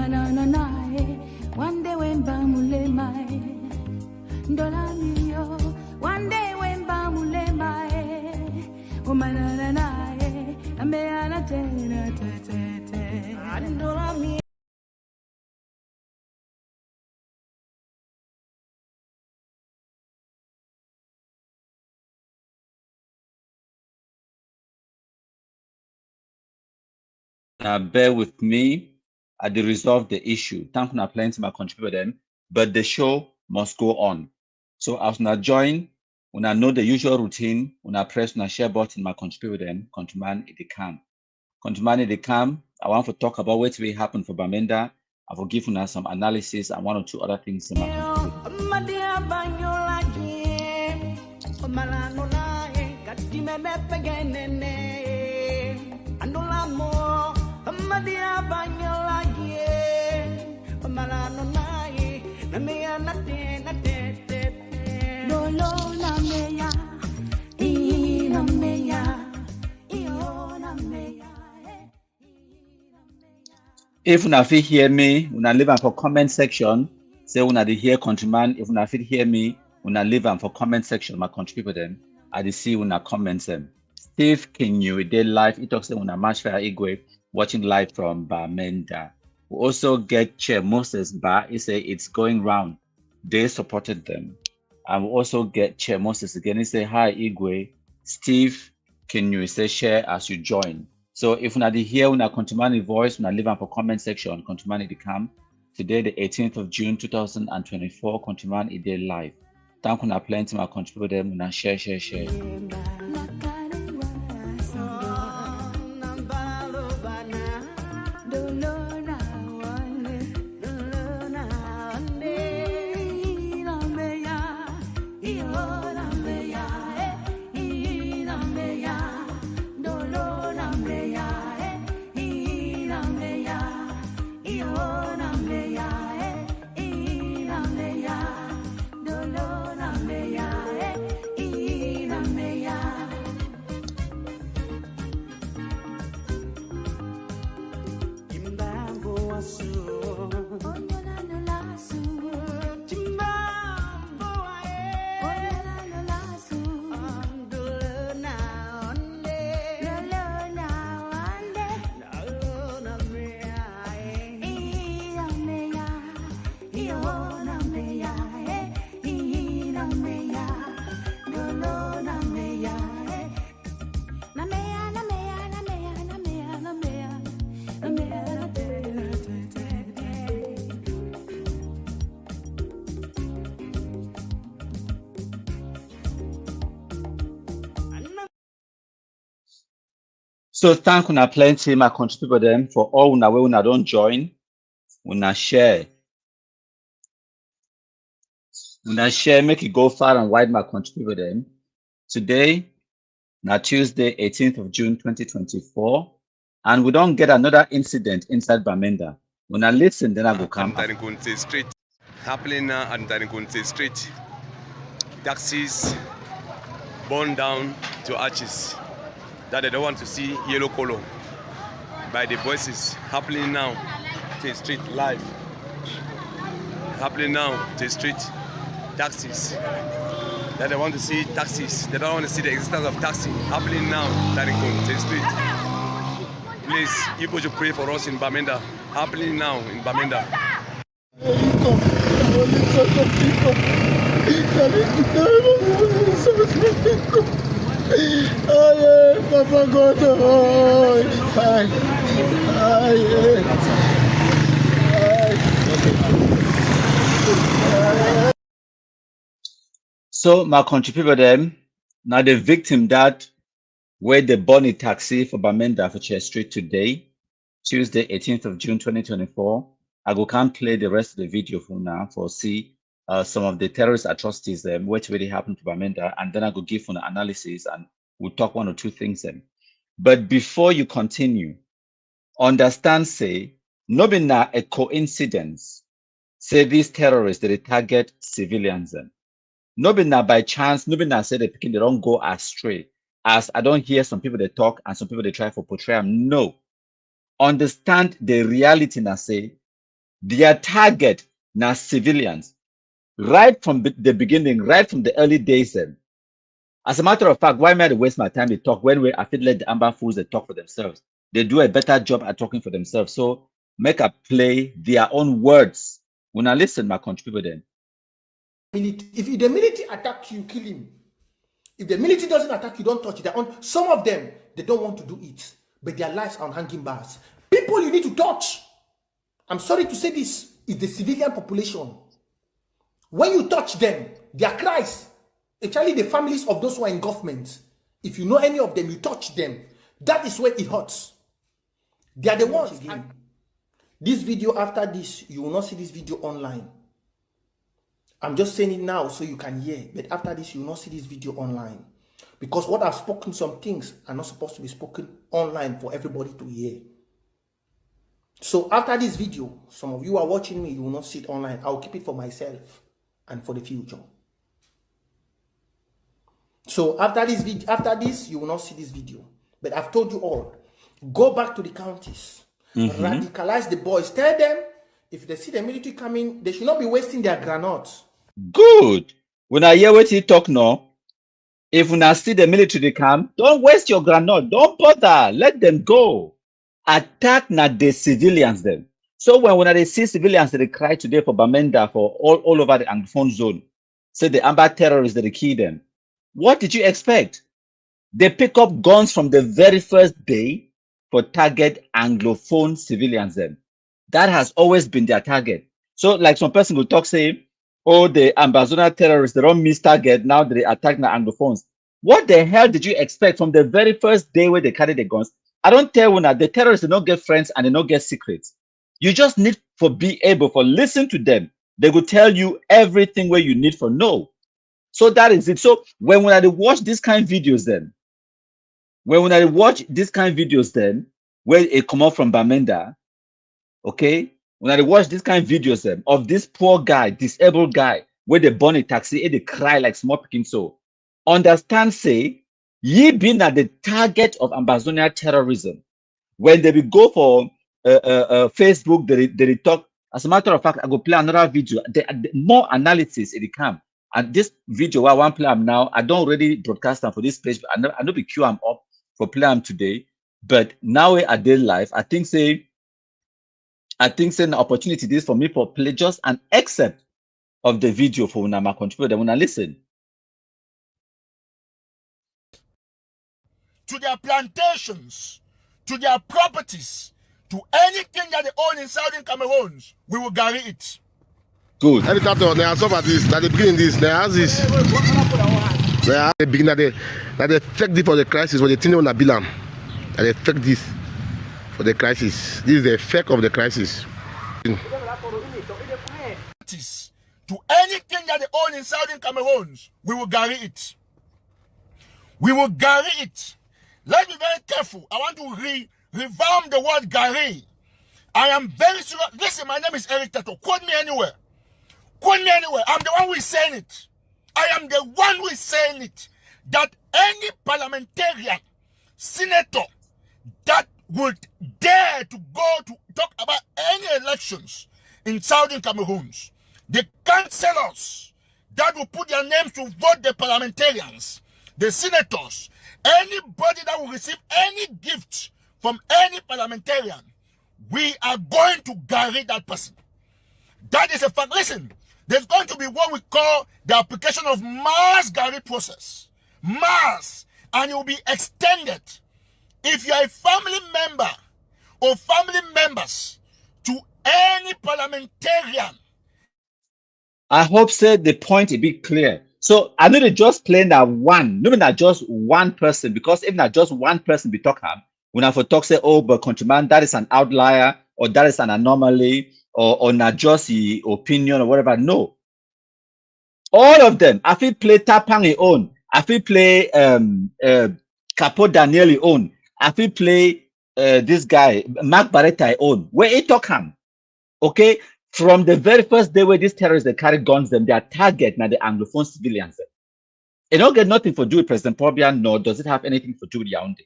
One day when Bamule mai, Dolamio. One day when Bamule mai, Umanana, Ameana Tena Tete, and Dolami. Bear with me. I did resolve the issue. Thank you for plenty my contribute them, but the show must go on. So as I join, when I know the usual routine, when I press my share button, my contribute them, contribute it can. Contribute it can. I want to talk about what will happen for Bamenda. I will give you some analysis and one or two other things in my If una fit hear me, una leave am for comment section. Say una dey hear countryman. If una fit hear me, una leave am for comment section. My country people them, I dey see una comments them. Steve Kinyu, dey live. He talks say una Mashfire Igwe watching live from Bamenda. We also get Chair Moses Ba. He say it's going round. They supported them. And we also get Chair Moses again. He say hi Igwe. Steve Kinyu say share as you join. So if una hear una contumani voice, una leave am for comment section, contumani the cam. Today, the 18th of June, 2024, contumani day live. Thank una plenty my contribute them, una share. So thank una plenty my contribute them for all una way una don't join, una share. Una share, make it go far and wide my contribute them. Today, now Tuesday, 18th of June, 2024, and we don't get another incident inside Bamenda. When I listen, then I go come. Darinkunte Street, happening now at Darinkunte Street. Taxis burned down to ashes. That they don't want to see yellow color by the voices happening now to the street live. Happening now to the street taxis. That they want to see taxis. They don't want to see the existence of taxi happening now to the street. Please, people should pray for us in Bamenda. Happening now in Bamenda. Papa God, So my country people them now the victim that where they burn a taxi for Bamenda for Church Street today, Tuesday, 18th of June, 2024. I go can't play the rest of the video for now for see some of the terrorist atrocities what really happened to Bamenda, and then I go give an analysis and we'll talk one or two things then. But before you continue, understand say no be na a coincidence. Say these terrorists they target civilians then. No be na by chance, no be na say the picking they don't go astray. As I don't hear some people they talk and some people they try for portray them. No. Understand the reality na say Their target now civilians. Right from the beginning, right from the early days then. As a matter of fact, why am I to waste my time to talk when I feel let the Amber Fools they talk for themselves? They do a better job at talking for themselves. So make a play their own words. When I listen, my country people then. If the military attack you, kill him. If the military doesn't attack you, don't touch it. Some of them, they don't want to do it, but their lives are on hanging bars. People you need to touch, I'm sorry to say this, is the civilian population. When you touch them, their cries, especially the families of those who are in government, if you know any of them, you touch them, that is where it hurts. They are the ones. This video, after this, you will not see this video online. I'm just saying it now so you can hear, but after this, you will not see this video online. Because what I've spoken, some things are not supposed to be spoken online for everybody to hear. So after this video, some of you are watching me, you will not see it online. I'll keep it for myself and for the future. So after this, you will not see this video. But I've told you all, go back to the counties, radicalize the boys, tell them if they see the military coming, they should not be wasting their granates. Good. When I hear what you talk now, if when I see the military come, don't waste your granite. Don't bother. Let them go. Attack not the civilians then. So when they see civilians, they cry today for Bamenda, for all over the Anglophone zone. Say the Amber terrorists, they kill them. What did you expect? They pick up guns from the very first day for target Anglophone civilians then. That has always been their target. So like some person will talk, say, oh, the Ambazonia terrorists, they don't miss target, now they attack the Anglophones. What the hell did you expect from the very first day where they carry the guns? I don't tell you that the terrorists do not get friends and they don't get secrets. You just need to be able to listen to them. They will tell you everything where you need to know. So that is it. So when I watch this kind of videos then, where it come out from Bamenda, okay, when I watch this kind of videos of this poor guy, disabled guy, where they burn a taxi and they cry like small picking, so understand, say, ye being at the target of Ambazonia terrorism. When they will go for Facebook, they talk. As a matter of fact, I go play another video. The more analysis it come. And this video I want play them now, I don't already broadcast them for this page, but I know be queue I'm up for play them today. But now at day life, I think say an opportunity this for me for play just an excerpt of the video for my contributor when I listen. To their plantations, to their properties, to anything that they own in Southern Cameroon, we will guarantee it. Good. They are so this, that they begin this, they have this. They are the beginning that they fake this for the crisis, for the thing on the bilam. And they fake this for the crisis. This is the effect of the crisis. To anything that they own in Southern Cameroon, we will guarantee it. We will guarantee it. Let's be very careful. I want to revamp the word guarantee. I am very sure. Listen, my name is Eric Tato. Quote me anywhere. Quote me anywhere. I'm the one who is saying it. I am the one who is saying it. That any parliamentarian, senator, that would dare to go to talk about any elections in Southern Cameroon, the councillors that will put their names to vote the parliamentarians, the senators, anybody that will receive any gift from any parliamentarian, we are going to guarantee that person. That is a fact. Listen, there's going to be what we call the application of mass guarantee process. Mass. And it will be extended. If you are a family member or family members to any parliamentarian. I hope said the point a bit clear. So I know they just playing that one, not just one person, because if not just one person be talking, when I for talk say, oh, but countryman, that is an outlier, or that is an anomaly, or not just the opinion or whatever. No. All of them. I feel play Tapang own. I feel play Capo Danieli own. I feel play this guy, Mark Barretta own. Where he talking? Okay. From the very first day where these terrorists they carry guns, them their target now the Anglophone civilians. It don't get nothing to do with President Pobia, nor does it have anything to do with Yaoundé.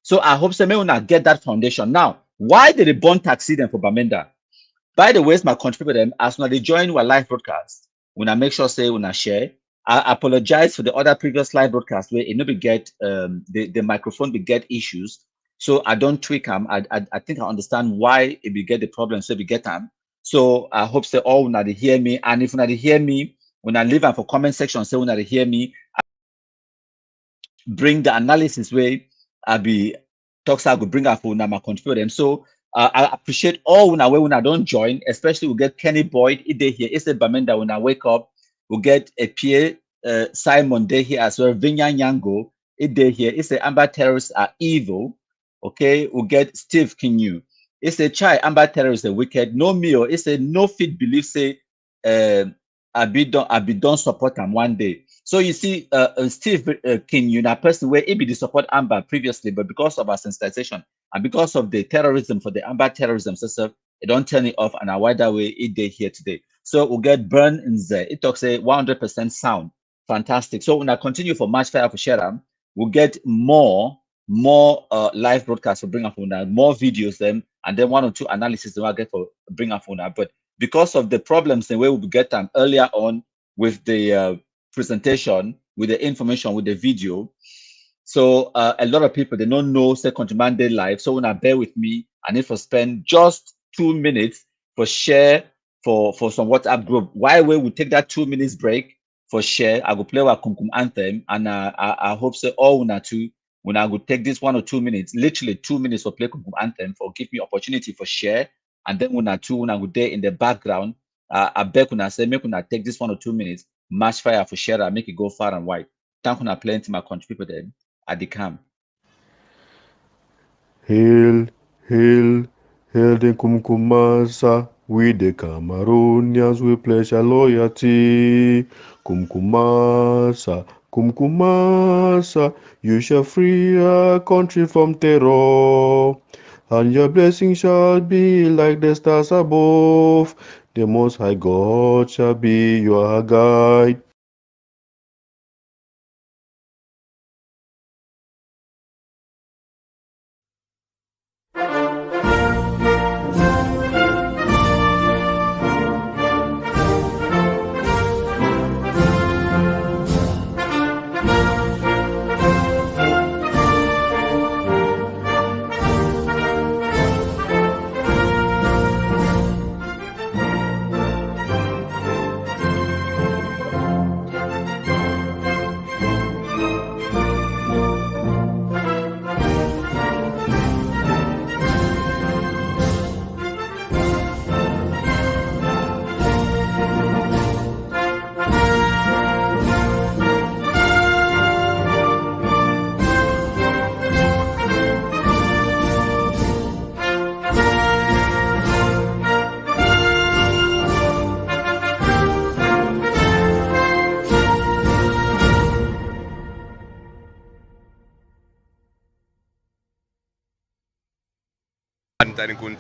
So I hope some may not get that foundation. Now, why did they burn taxi then for Bamenda? By the way, my contributor them as when they join our live broadcast, when I make sure say when I share. I apologize for the other previous live broadcast where it maybe get the microphone will get issues. So I don't tweak them. I think I understand why it will get the problem. So we get them. So I hope say all when they hear me, and if when they hear me, when I leave them for comment section, say when they hear me, I bring the analysis way I be talks I will bring up for my contributor them. So I appreciate all when I don't join, especially we get Kenny Boyd it day here. It's a Bamenda when I wake up. We'll get a Pierre Simon day here as well. Vinya Nyango it day here. It's a Amber terrorists are evil. Okay, we'll get Steve Kinyu. It's a chai Amber terrorists are wicked. No Mio. It's a no fit belief say I be done support them one day. So you see, Steve Kinyu, a person where he be the support Amber previously, but because of our sensitization and because of the terrorism for the Amber terrorism system, it don't turn it off and a wider way it day here today. So we'll get Burn in there. It talks a 100% sound. Fantastic. So when I continue for Match Fire for Sharam, we'll get more live broadcasts for Bring Up Una, more videos them, and then 1 or 2 analysis that I'll get for Bring Up Una. But because of the problems the way we get them earlier on with the presentation, with the information, with the video, so a lot of people they don't know Second Monday live. So when I bear with me, I need to spend just 2 minutes for share for some WhatsApp group. Why we take that 2 minutes break for share? I will play our Kumkum anthem, and I hope so all una too. When I will take this 1 or 2 minutes, literally 2 minutes for play Kumkum anthem for give me opportunity for share, and then when I will there in the background, I beg when I say make when I take this 1 or 2 minutes, match fire for share, I make it go far and wide. Thank you, plenty my country people then at the camp. Hail, hail, hail the Kumkumasa, we the Cameroonians, we pledge our loyalty. Kumkumasa, Kumkumasa, you shall free our country from terror, and your blessing shall be like the stars above. The Most High God shall be your guide.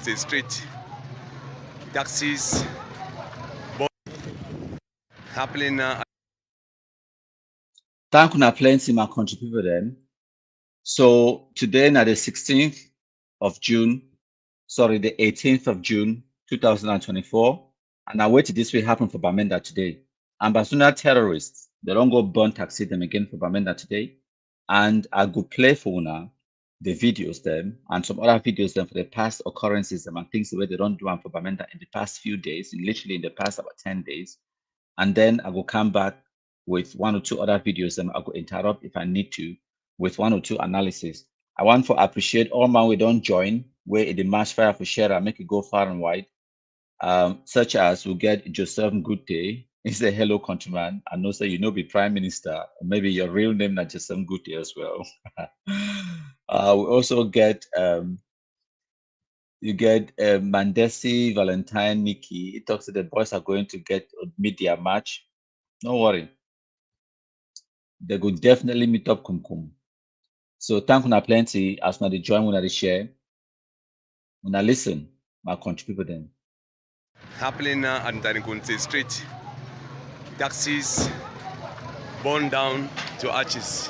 and street taxis happening Thank you, plenty my country people then. So today, now the 16th of June, sorry, the 18th of June, 2024, and I wait till this will happen for Bamenda today. Ambassador terrorists, they don't go burn taxi them again for Bamenda today, and I go play for now the videos them and some other videos them for the past occurrences them and things the way they don't do them for Bamenda in the past few days, literally in the past about 10 days, and then I will come back with 1 or 2 other videos and I will interrupt if I need to with 1 or 2 analysis. I want to appreciate all man we don't join where in the match fire for share and make it go far and wide. Such as we get Joseph Ngute. He's a hello countryman. I know say you know be prime minister, or maybe your real name not Joseph Ngute as well. We also get you get Mandesi, Valentine, Nikki. It talks that the boys are going to get media match. Don't worry. They will definitely meet up Kumkum. So thank you plenty as now they join when they share. When I listen, my country people then. Happening at Ntarinkunte Street. Taxis burned down to arches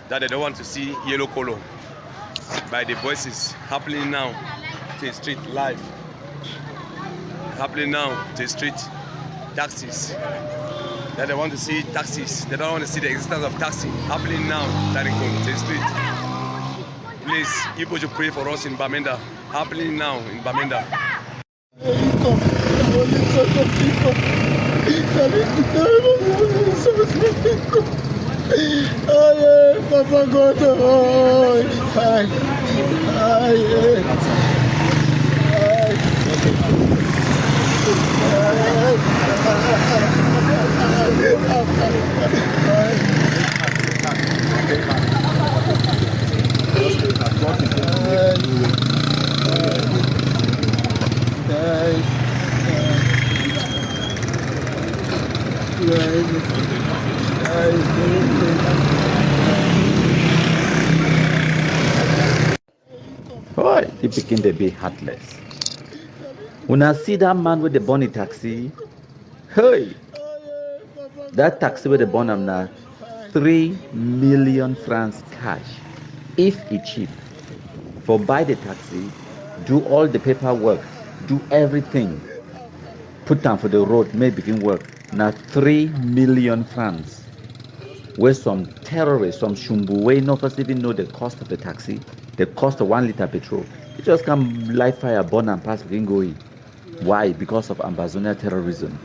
that they don't want to see yellow color. By the voices happening now to the street live. happening now to the street. Taxis. That they want to see taxis. They don't want to see the existence of taxi happening now to the street. Please, people should pray for us in Bamenda. Happening now in Bamenda. Papa God, Boy, he begin to be heartless. When I see that man with the bunny taxi, hey, that taxi with the bunny now 3 million francs cash, if it cheap. For buy the taxi, do all the paperwork, do everything, put down for the road, may begin work. Now 3 million francs. Where some terrorists, some shumbu, no first even know the cost of the taxi, the cost of 1 liter petrol. It just come light fire, burn and pass begin going. Why? Because of Ambazonia terrorism.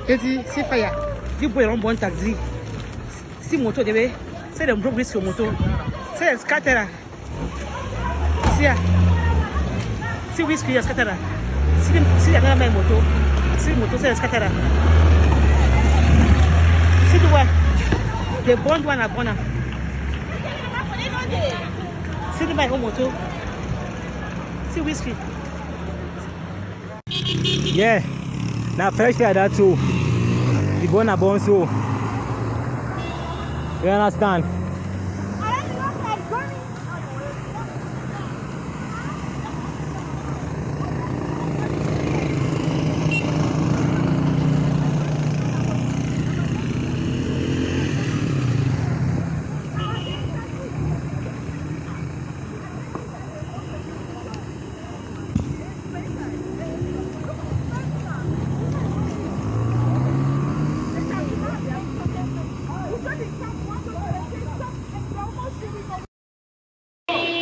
See fire. You boy on one taxi. See motor the way. Say them broke this motor. Say scatter. See whiskey scatter. See another motor. See motor say scatter. See the one. The bond one a bona. See the my own motor. See whiskey. Yeah. Now fresh air that too. The bone a bone so. You understand?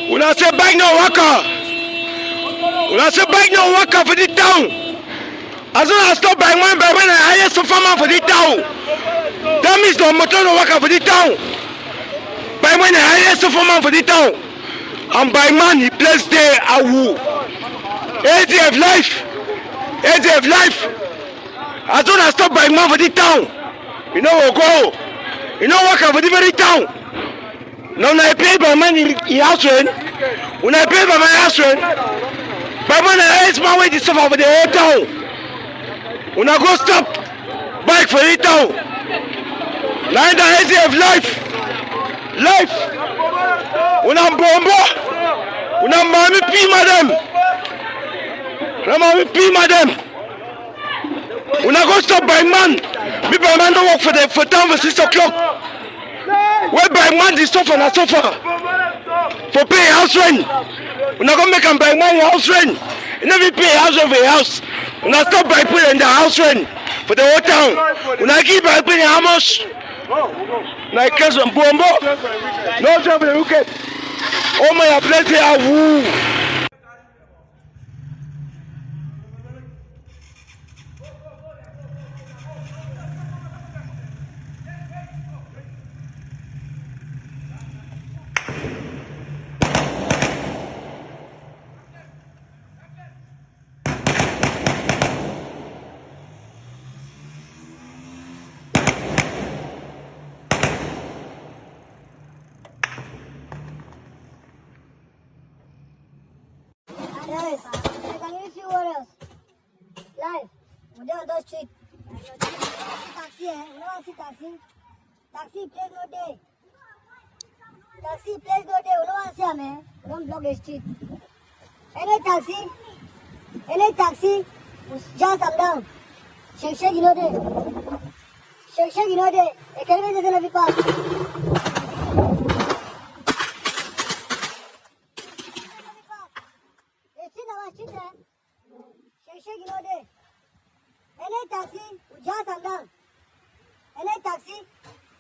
Una say bike no worker. Una say bike no worker for the town. As soon as stop buying one by one, I highest farmer for the town. That means no motor no worker for the town. By one, I highest farmer for the town. And by man, he plays there a woo. ADF life. ADF life. As soon as stop buying man for the town, you know we'll go. You know worker for the very town. Now when I pay by money in house rent, when I pay by my house rent, by money I raise my way to suffer for the whole town. When I go stop bike for the town, now the idea of life. Life. When I'm bombo, when I'm mommy pee madam. When I'm mommy pee madam. When I go stop by man, me by man don't work for town for 6 o'clock. Where by man is suffer and suffer for pay house rent. We're not gonna make them buy money house rent. You never pay house rent for a house. We're not stop by paying the house rent for the whole town. We're not keep by paying how much? Like case on Bombo. No job for the wicked. Oh my place here woo. Yes, I can use you what else? Live. We're on the street. Taxi, eh? We don't see taxi. Taxi, place no day. Taxi, place no day. We don't see them, eh? We don't block the street. Any taxi, just come down. Shake, you know there. Shake, you know there. A can't doesn't have pass. shake you know there. Any taxi, we just and down. Any taxi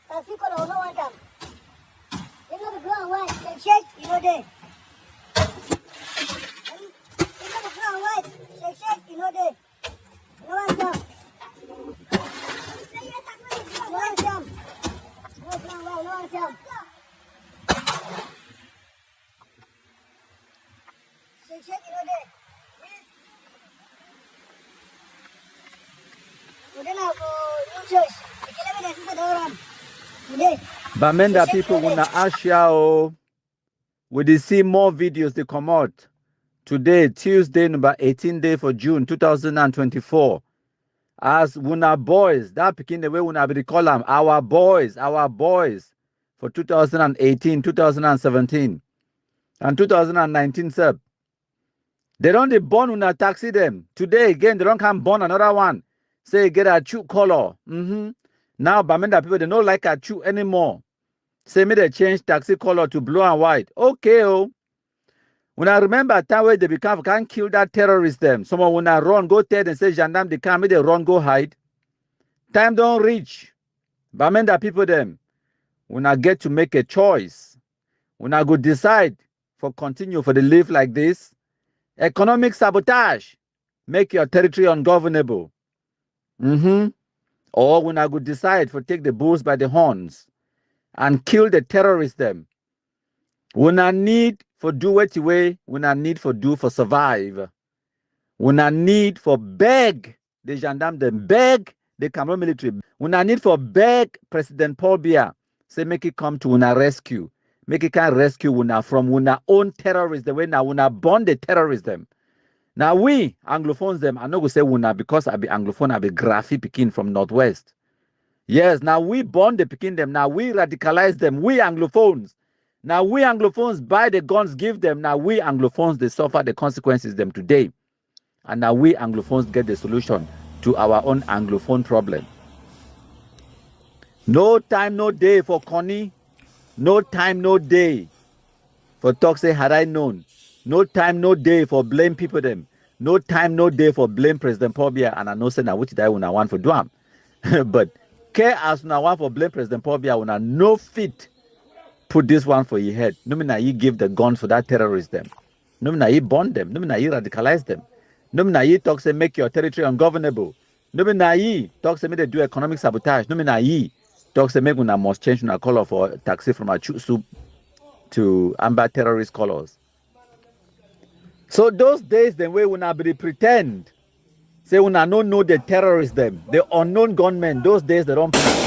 call over one time. You know the blue and white, shake, you know there. You know the blue and white, shake, you know there. No one jump. No one jump. No one jump. Shake, you know there. Bamenda people wanna ask you, we dey see more videos they come out today, Tuesday, number 18 day for June 2024. As Wuna boys, that picking the way Wuna be call them, our boys for 2018, 2017, and 2019, sir. They don't dey born Wuna taxi them. Today again, they don't come born another one. Say get a chew color. Now Bamenda people they don't like a chew anymore. Say me they change taxi color to blue and white. Okay, oh. When I remember time where they become can't kill that terrorist them. Someone when I run, go tell and say gendarme they come, they run, go hide. Time don't reach. Bamenda people them. When I get to make a choice, when I go decide for continue for the live like this, economic sabotage, make your territory ungovernable. Or when I go decide for take the bulls by the horns and kill the terrorists them. When I need for do what way, when I need for do for survive. When I need for beg the gendarme them, beg the Cameroon military. When I need for beg President Paul Biya, say make it come to Wuna rescue. Make it can rescue Wuna from Wuna own terrorists, the way now Wuna born the terrorists them. Now we Anglophones them, I know go say Wuna because I be Anglophone, I be Graphy Pekin from Northwest. Yes, now we born the Pekin them, now we radicalize them, we Anglophones. Now we Anglophones buy the guns, give them. Now we Anglophones, they suffer the consequences them today. And now we Anglophones get the solution to our own Anglophone problem. No time, no day for Connie. No time, no day for talk say had I known. No time, no day for blame people them. No time, no day for blame President Paul Biya. And I know say now which day when I want for do am. But care as now want for blame President Paul Biya when I no fit put this one for your head. No mean you give the guns for that terrorist them. No mean you bond them. No mean you radicalize them. No mean you talk say make your territory ungovernable. No mean you talk say make they do economic sabotage. No mean you talk say make una must change una color for taxi from a soup to amber terrorist colors. So those days then we una be pretend say una no know the terrorists them, the unknown gunmen. Those days they don't plan.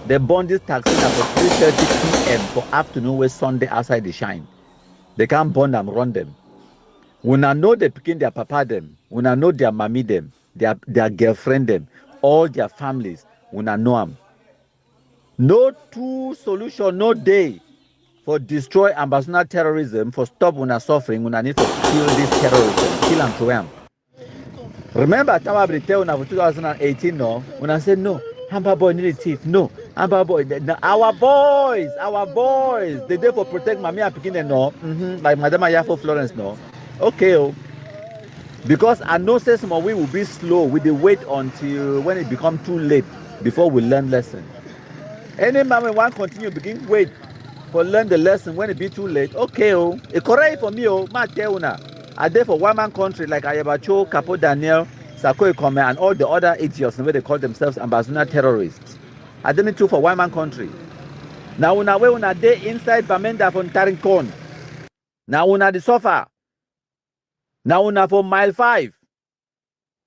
They burn this taxi for 3:30 p.m. for afternoon where Sunday outside the shine. They can't burn them, run them. When I know they picking their papa them, when I know their mommy them, their girlfriend them, all their families, when I know them. No two solution, no day for destroy ambassador terrorism, for stop when I suffering, when I need to kill this terrorism, kill and throw them. Remember, time I tell you for 2018, no, when I said no. Amber boy need a thief. No, Amber boy. Our boys. They there for protect Mami and Pekin no. Like Madam Ayafo Florence no. Okay, oh. Because I know say some of we will be slow. We dey wait until when it become too late before we learn lesson. Any man when want continue begin wait for learn the lesson when it be too late. Okay, oh. It correct for me, oh. Ma tell una. I there for one man country like Ayabacho, Capo Daniel, Sako Ikome, and all the other idiots where they call themselves ambassador terrorists. I didn't too for one man country. Now una we una day inside Bamenda from Tarinkon. Now una the suffer. Now una for mile 5.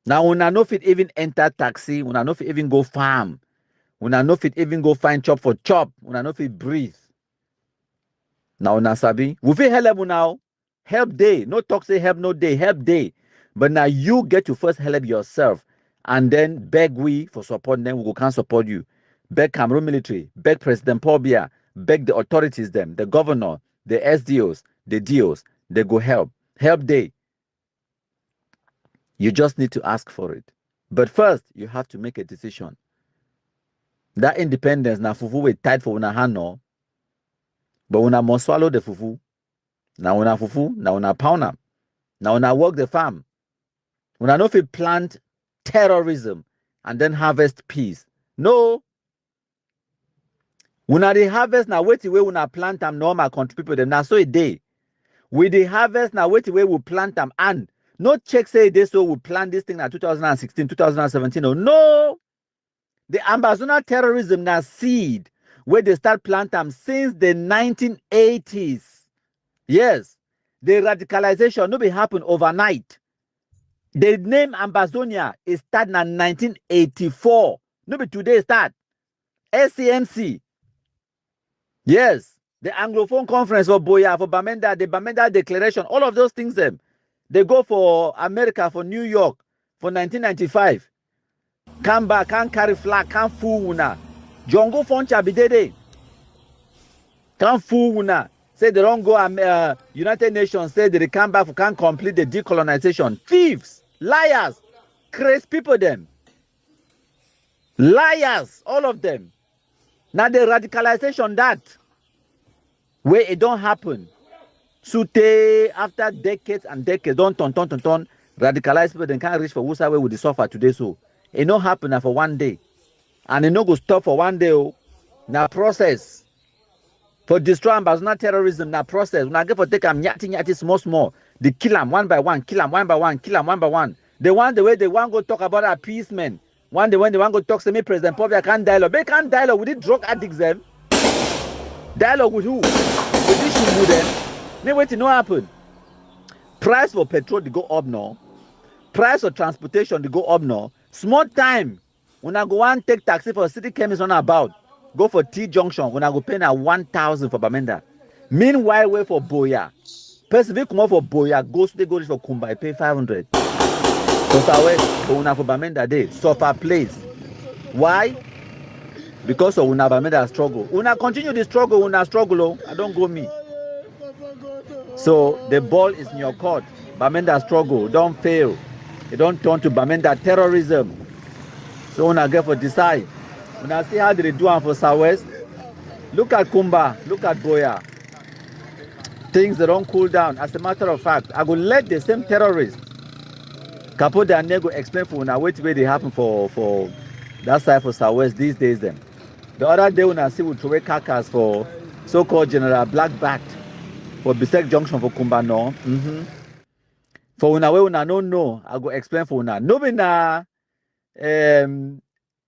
Now una no fit even enter taxi. Una no fit even go farm. Una no fit even go find chop for chop. Una no fit breathe. Now una sabi. We fit help now. Help day. No talk say help no day. Help day. But now you get to first help yourself and then beg we for support, then we can support you. Beg Cameroon military, beg President Paul Biya, beg the authorities them, the governor, the SDOs, the DOs, they go help. Help day. You just need to ask for it. But first, you have to make a decision. That independence, na fufu we tight for una hand no. But una must swallow the fufu. Now una fufu, now una pound. Now una work the farm. Una no fit plant terrorism and then harvest peace. No. Una dey harvest na wetin wey una plant am normal country people dem na so e dey. We dey harvest na wetin wey we plant am and no check say e dey so we plant this thing na 2016, 2017. No. The Amazonian terrorism na seed where they start plant am since the 1980s. Yes. The radicalization no be happen overnight. The name Amazonia is start na 1984. No be today start. SCMC. Yes. The Anglophone Conference for Boya, for Bamenda, the Bamenda Declaration, all of those things them. They go for America, for New York, for 1995. Come back, can't carry flag, can't fool una. Jongo Foncha bidede. Can't fool una. Say they don't go United Nations, say they come back, can't complete the decolonization. Thieves, liars, crazy people them. Liars, all of them. Now the radicalization that where it don't happen. Sute after decades and decades, don't turn, radicalize people, then can't reach for who's way with the suffer today. So it no happen for one day. And it no go stop for one day. Now process. For destroy Amazonian terrorism, now process. When I get for take them nyati small. They kill them one by one, kill them one by one, kill them one by one. They want the way they want go talk about appeasement. One day when they want go talk to me, President Pobia can't dialogue. They can't dialogue with the drug addicts them. Dialogue with who? With this Shumbu them. May wait to know happen. Price for petrol they go up now. Price for transportation they go up now. Small time. When I go and take taxi for city chemist on about. Go for T junction. When I go pay now 1,000 for Bamenda. Meanwhile, wait for Boya. Person will come out for Boya. Go for Kumba. I pay 500. So for Bamenda day. Suffer place. Why? Because of una Bamenda struggle. Una continue the struggle. Una struggle. I don't go me. So the ball is in your court. Bamenda struggle. Don't fail. You don't turn to Bamenda terrorism. So una get for decide. When I see how they do it for Southwest, look at Kumba, look at Boya. Things that don't cool down. As a matter of fact, I will let the same terrorists Capo de Anego explain for una wait where they happen for that side for Southwest these days then. The other day when I see we throw carcass for so-called General Blackbat for Bisek Junction for Kumba no. For una way una no know, I go explain for una. No be na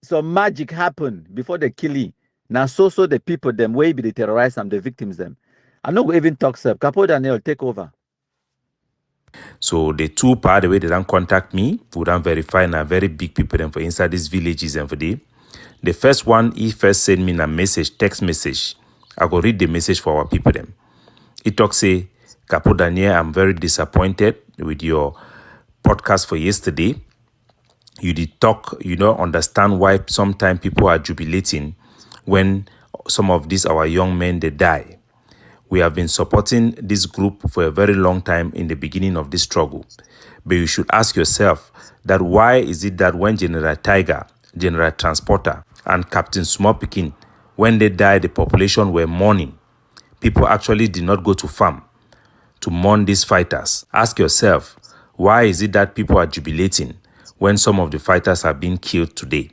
some magic happen before they kill you. Now so the people them way be the terrorize them, the victims them. I no go even talk sir. Capo Daniel take over. So the two part the way they don't contact me, we don't verify na very big people them for inside these villages and for the first one he first send me a message, text message. I go read the message for our people them. He talk say, Capo Daniel, I'm very disappointed with your podcast for yesterday. You did talk, you don't understand why sometimes people are jubilating when some of these our young men they die. We have been supporting this group for a very long time in the beginning of this struggle. But you should ask yourself that why is it that when General Tiger, General Transporter, and Captain Small Pikin, when they died, the population were mourning. People actually did not go to farm to mourn these fighters. Ask yourself, why is it that people are jubilating when some of the fighters are being killed today?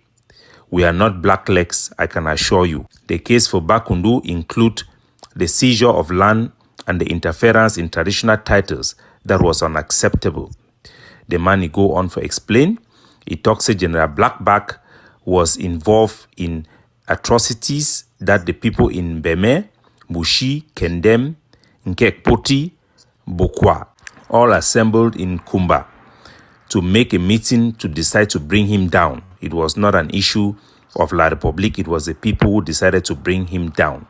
We are not blacklegs, I can assure you. The case for Bakundu include the seizure of land and the interference in traditional titles that was unacceptable. The man he go on for explain. He talks that General Blackbat was involved in atrocities that the people in Beme, Bushi, Kendem, Nkekpoti, Bokwa, all assembled in Kumba to make a meeting to decide to bring him down. It was not an issue of La Republique. It was the people who decided to bring him down.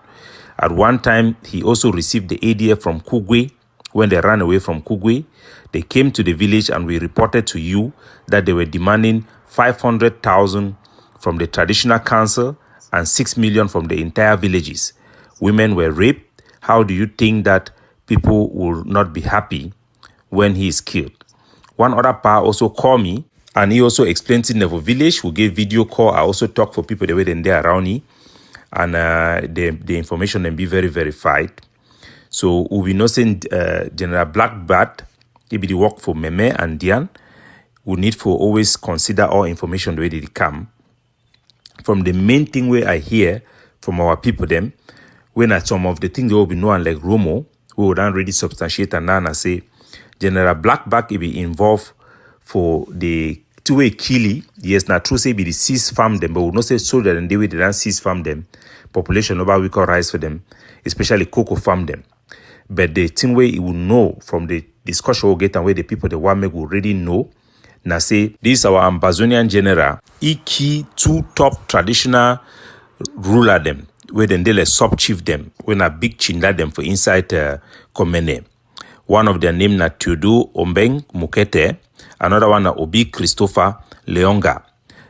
At one time, he also received the ADF from Kugwe. When they ran away from Kugwe, they came to the village and we reported to you that they were demanding 500,000 from the traditional council and 6 million from the entire villages. Women were raped. How do you think that people will not be happy when he is killed? One other pa also called me and he also explained to Nevo village. We gave video call. I also talk for people the way they are around me. And the information can be very verified. So we know saying General Blackbat, he be the work for Meme and Dian. we need to always consider all information the way they come. From the main thing where I hear from our people them, when at some of the things they will be known like Romo, we would already substantiate and now say General Blackbat will be involved for the two-way killing. Yes, now true say be the seize farm them, but we not say so that and they will don't seize farm them. Population over we can rise for them, especially cocoa farm them. But the thing where you will know from the discussion we'll get and where the people the one make will already know. Now say this our Amazonian general, he key two top traditional ruler them, where then they sub chief them, when a big chinda them for inside Komene. One of their name na Teodo Ombeng Mukete, another one na Obi Christopher Leonga.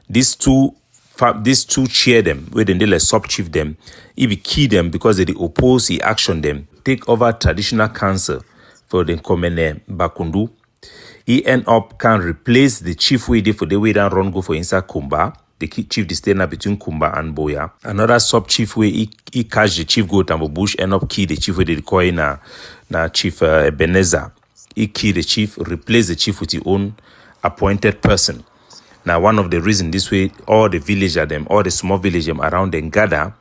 These two cheer them, where then they sub chief them, he be key them because they oppose the action them, take over traditional council for the Komene Bakundu. He end up can replace the chief way for the way down run go for inside Kumba. The chief is staying between Kumba and Boya. Another sub chief way he catch the chief go to bush end up key the chief way they call na chief Ebenezer. He key the chief, replace the chief with his own appointed person. Now one of the reasons this way all the village them, all the small village them around them gather,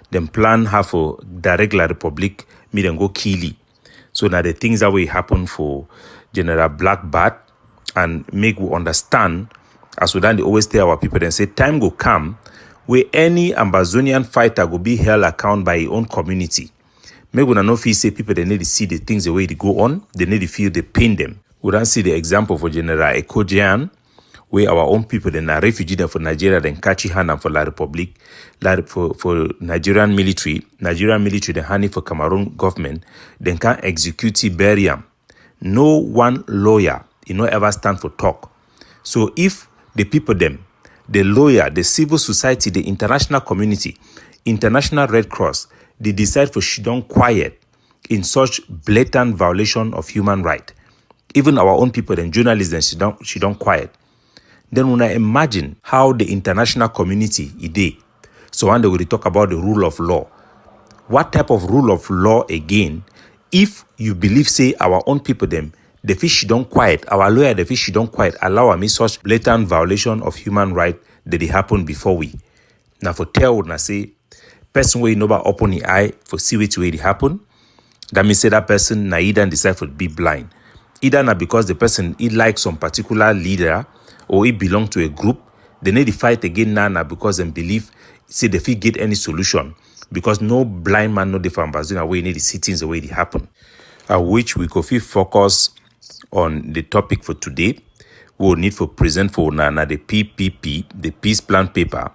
them plan have a direct la republic, me them go killy. So now the things that will happen for General Blackbat and make we understand, as we done, they always tell our people, and say time go come where any Amazonian fighter will be held account by his own community. Make we not feel say people they need to see the things the way they go on, they need to feel the pain them. We don't see the example for General Ekojian, where our own people then are refugee them for Nigeria, then catch hand and for La Republic, for Nigerian military then hand for Cameroon government, then can execute Beriam. No one lawyer, ever stand for talk. So if the people them, the lawyer, the civil society, the international community, International Red Cross, they decide for she don't quiet in such blatant violation of human right. Even our own people and journalists, then she don't quiet. Then when I imagine how the international community is, so one day we talk about the rule of law. What type of rule of law again? If you believe, say, our own people them, the fish don't quiet, our lawyer, the fish don't quiet, allow me such blatant violation of human right that it happened before we. Now for tell when I say, person where you know about open the eye for see which way it happen, that means say that person na either decide to be blind. Either not because the person he like some particular leader or he belong to a group, they need to fight again now because they believe, say they fit get any solution. Because no blind man know the Amazon way need to see things the way it happen. Which we could focus on the topic for today. We will need for present for na the PPP, the peace plan paper.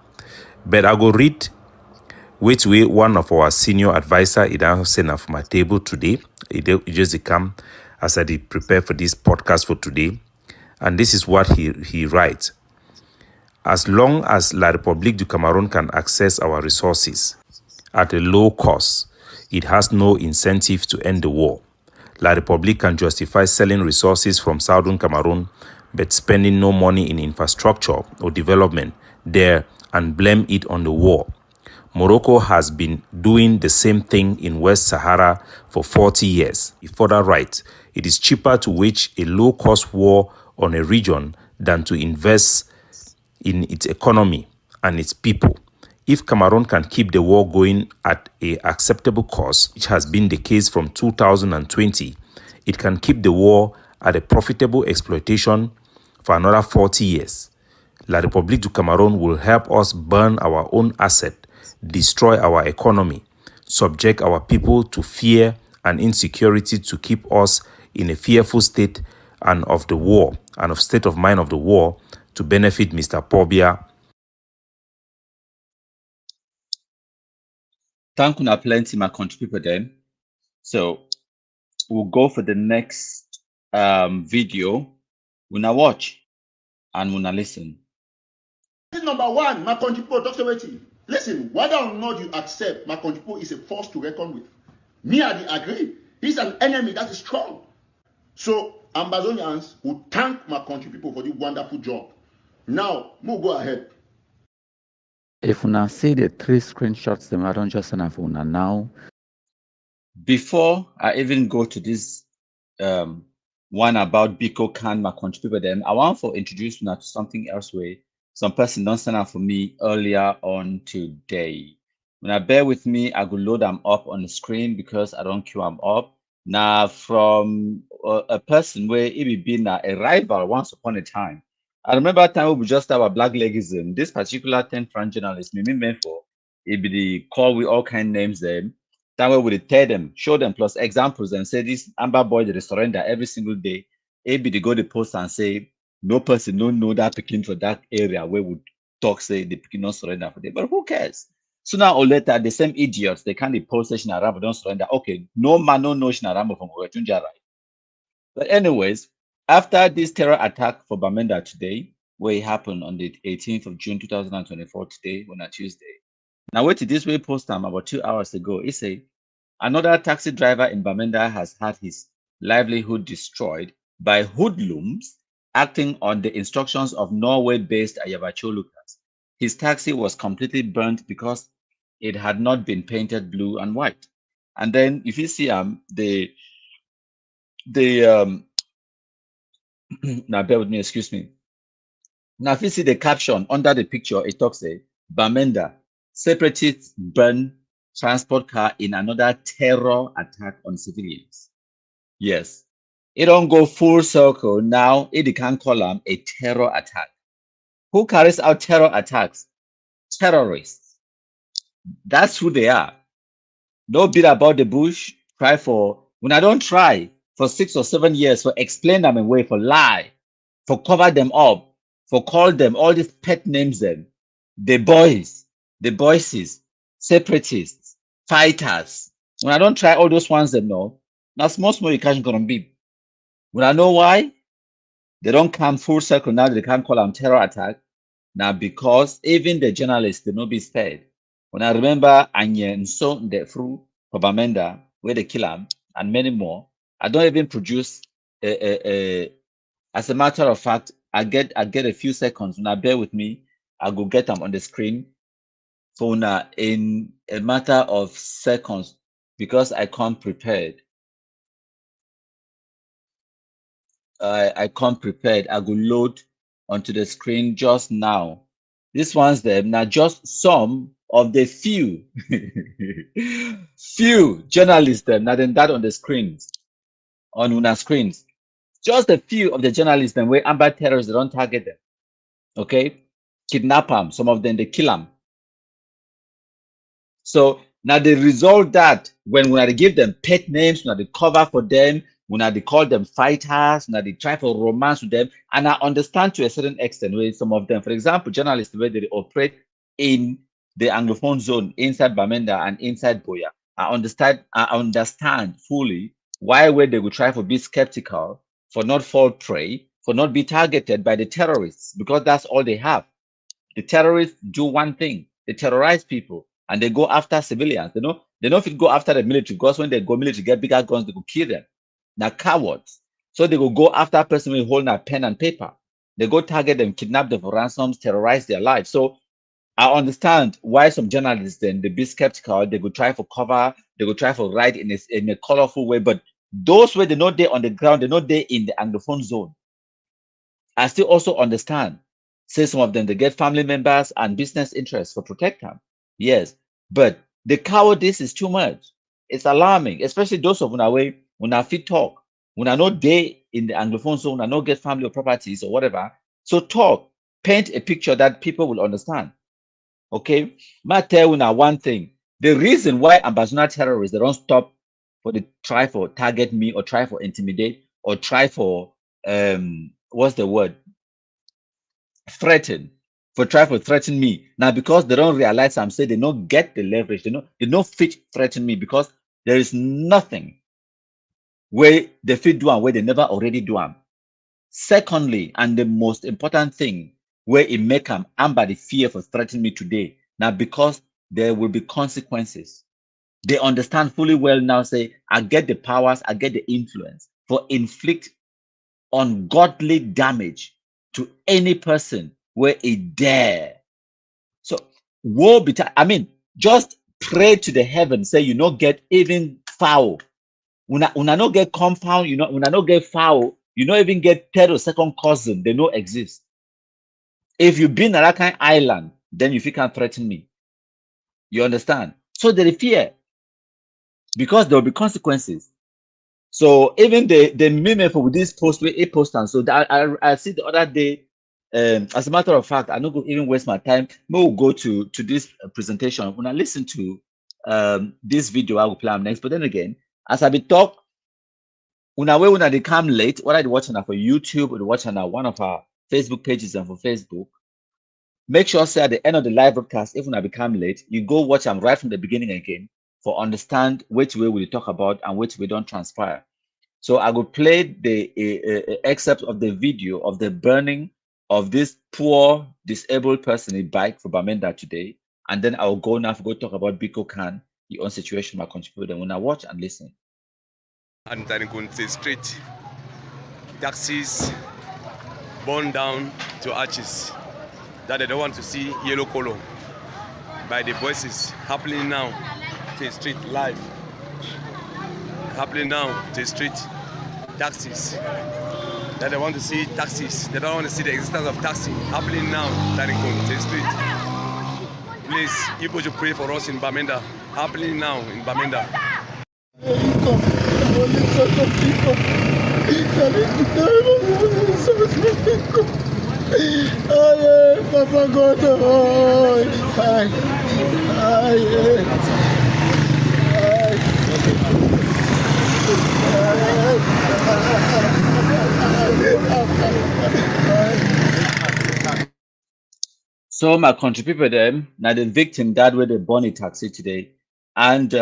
But I go read which way one of our senior advisor it sent from my table today. It just come as I did prepare for this podcast for today. And this is what he writes. As long as La République du Cameroon can access our resources at a low cost, it has no incentive to end the war. La République can justify selling resources from Southern Cameroon, but spending no money in infrastructure or development there and blame it on the war. Morocco has been doing the same thing in West Sahara for 40 years. He further writes, it is cheaper to wage a low-cost war on a region than to invest in its economy and its people. If Cameroon can keep the war going at an acceptable cost, which has been the case from 2020, it can keep the war at a profitable exploitation for another 40 years. La République du Cameroon will help us burn our own asset, destroy our economy, subject our people to fear and insecurity to keep us in a fearful state and of the war and of state of mind of the war to benefit Mr. Pobia. Thank you plenty, my country people then. So we'll go for the next video. We'll now watch and we'll now listen. Number one, my country people talk about it. Listen, whether or not you accept my country people is a force to reckon with. Me, I agree. He's an enemy that is strong. So Ambazonians will thank my country people for the wonderful job. Now, we'll go ahead. If una see the 3 screenshots, them I don't just send for una now. Before I even go to this one about Biko Khan, my contributor them. I want to introduce you now to something else where some person don't stand up for me earlier on today. When I bear with me, I will load them up on the screen because I don't queue them up. Now from a person where it be been a rival once upon a time. I remember a time we just have a black legism. This particular 10 French journalist, me meant for it be the call with all kind names them. That way we tell them, show them plus examples and say this Amber boy they surrender every single day. Maybe they go to post and say no person no know that picking for that area where would talk say the picking not surrender for them. But who cares? Sooner or later, the same idiots they can't post Shinarama don't surrender. Okay, no man no Shinarama from Ogatunja, right? But anyways, after this terror attack for Bamenda today, where it happened on the 18th of June 2024 today, on a Tuesday. Now wait till this way post time about 2 hours ago. It say another taxi driver in Bamenda has had his livelihood destroyed by hoodlums acting on the instructions of Norway-based Ayabacho Lucas. His taxi was completely burnt because it had not been painted blue and white. And then if you see the now bear with me, excuse me. Now if you see the caption under the picture, it talks a Bamenda, separatists burn transport car in another terror attack on civilians. Yes, it don't go full circle now. It can call them a terror attack. Who carries out terror attacks? Terrorists. That's who they are. No bit about the bush. Try for when I don't try for 6 or 7 years for explain them away, for lie, for cover them up, for call them all these pet names them. The boys, the boyses, separatists, fighters. When I don't try all those ones them no, now small you can't gonna be. When I know why, they don't come full circle now, they can't call them terror attack. Now because even the journalists they not be spared. When I remember Anya and so the through for Bamenda, where they kill them, and many more, I don't even produce as a matter of fact, I get a few seconds. Now bear with me, I go get them on the screen for now in a matter of seconds because I come prepared. I come prepared. I go load onto the screen just now. This one's them now just some of the few journalists them now then that on the screens on una screens. Just a few of the journalists them where amber terrorists they don't target them. Okay, kidnap them. Some of them they kill them. So now the result that when they give them pet names, when they cover for them, when they call them fighters, when they try for romance with them, and I understand to a certain extent where some of them, for example, journalists where they operate in the Anglophone zone inside Bamenda and inside Boya, I understand fully why where they would try for be skeptical, for not fall prey, for not be targeted by the terrorists, because that's all they have. The terrorists do one thing: they terrorize people and they go after civilians. They know if it go after the military, because when they go military get bigger guns, they will kill them. Now cowards. So they will go after a person with holding a pen and paper. They go target them, kidnap them for ransoms, terrorize their lives. So I understand why some journalists then they be skeptical, they go try for cover, they go try for write in a colorful way, but those where they know they on the ground, they know they in the Anglophone zone. I still also understand. Say some of them they get family members and business interests for protect them. Yes, but the cowardice is too much. It's alarming, especially those of una way when I fit talk, when I know they in the Anglophone zone, I know get family or properties or whatever. So talk, paint a picture that people will understand. Okay, might tell you now one thing: the reason why ambassador terrorists they don't stop for the try for target me or try for intimidate or try for what's the word, threaten, for try for threaten me now, because they don't realize I'm saying they don't get the leverage, they don't fit threaten me, because there is nothing where they fit do and where they never already do them. Secondly, and the most important thing where it make them amber the fear for threatening me today now, because there will be consequences. They understand fully well now, say I get the powers, I get the influence for inflict ungodly damage to any person where it dare. So woe be I mean, just pray to the heavens, say you not get even foul. Una no get compound, una no get foul You don't even get third or second cousin. They don't exist. If you been at that kind of island, then you can't threaten me. You understand? So there is fear because there will be consequences. So even the meme for this post with a post, and so that I see the other day. As a matter of fact, I'm not going to even waste my time. We'll go to this presentation. When I listen to this video, I will play next. But then again, as I be talk, when they come late, what I watching for YouTube or watching one of our Facebook pages and for Facebook. Make sure say at the end of the live broadcast, if when I become late, you go watch them right from the beginning again for understand which way we talk about and which way don't transpire. So I will play the excerpt of the video of the burning of this poor disabled person in bike for Bamenda today, and then I'll go now to go talk about Biko Khan, the own situation, my contributor. When I watch and listen. And Tanikunte Street, taxis burned down to ashes. That they don't want to see yellow color by the voices happening now to the street live. Happening now to the street taxis. That they want to see taxis. They don't want to see the existence of taxi happening now to the street. Please, people should pray for us in Bamenda. Happening now in Bamenda. Papa God, So my country people them now the victim that where they born a taxi today, and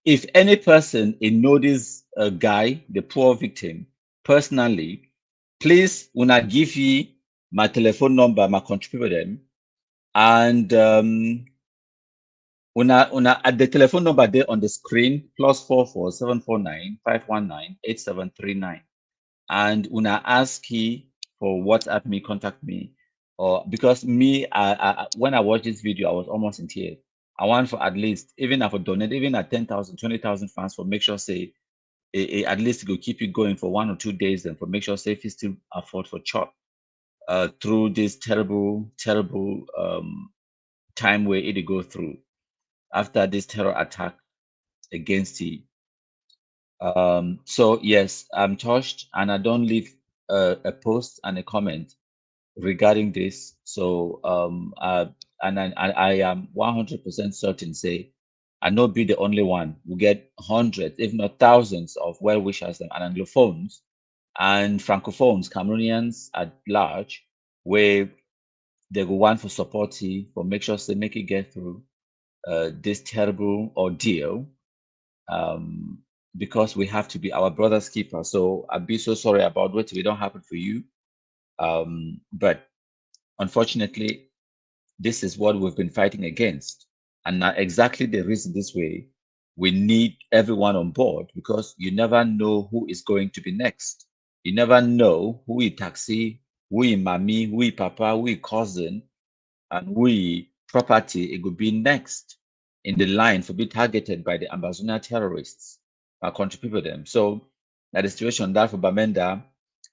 if any person know this guy, the poor victim personally, please when I give you my telephone number, my country people them, and when I at the telephone number there on the screen +44 749 519 8739, and when I ask you for WhatsApp me, contact me. Or because me, when I watched this video, I was almost in tears. I want for at least, even if I donate, even at 10,000, 20,000 fans for make sure say, at least it will keep you going for 1 or 2 days, and for make sure say if you still afford for chop through this terrible, terrible time where it go through after this terror attack against you. So yes, I'm touched, and I don't leave a post and a comment regarding this. So I am 100% certain say I not be the only one. We get hundreds, if not thousands, of well wishers and Anglophones and Francophones, Cameroonians at large, where they go want for support for make sure they make it get through this terrible ordeal. Because we have to be our brother's keeper. So I'd be so sorry about what we don't happen for you. But unfortunately, this is what we've been fighting against. And now exactly the reason this way, we need everyone on board, because you never know who is going to be next. You never know who is taxi, who is mommy, who is papa, who is cousin, and who is property. It could be next in the line for being targeted by the Ambazonia terrorists. Our country people them. So now the situation that for Bamenda,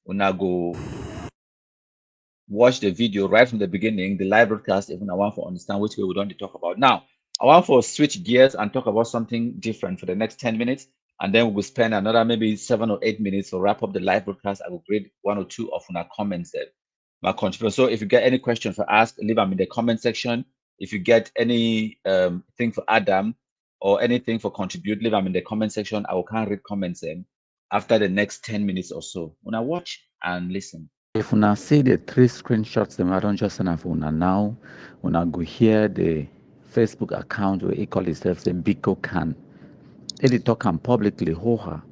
when I go watch the video right from the beginning, the live broadcast, even I want to understand which way we don't talk about. Now, I want to switch gears and talk about something different for the next 10 minutes, and then we will spend another maybe 7 or 8 minutes to wrap up the live broadcast. I will grade 1 or 2 of our comments there. My contributor. So if you get any question for ask, leave them in the comment section. If you get any thing for Adam or anything for contribute, leave them in the comment section. I will can't read comments in after the next 10 minutes or so. When I watch and listen. If una see the 3 screenshots, them I don't just send for una now. Una go hear the Facebook account where he call itself the Biko Khan. He talk am publicly hoha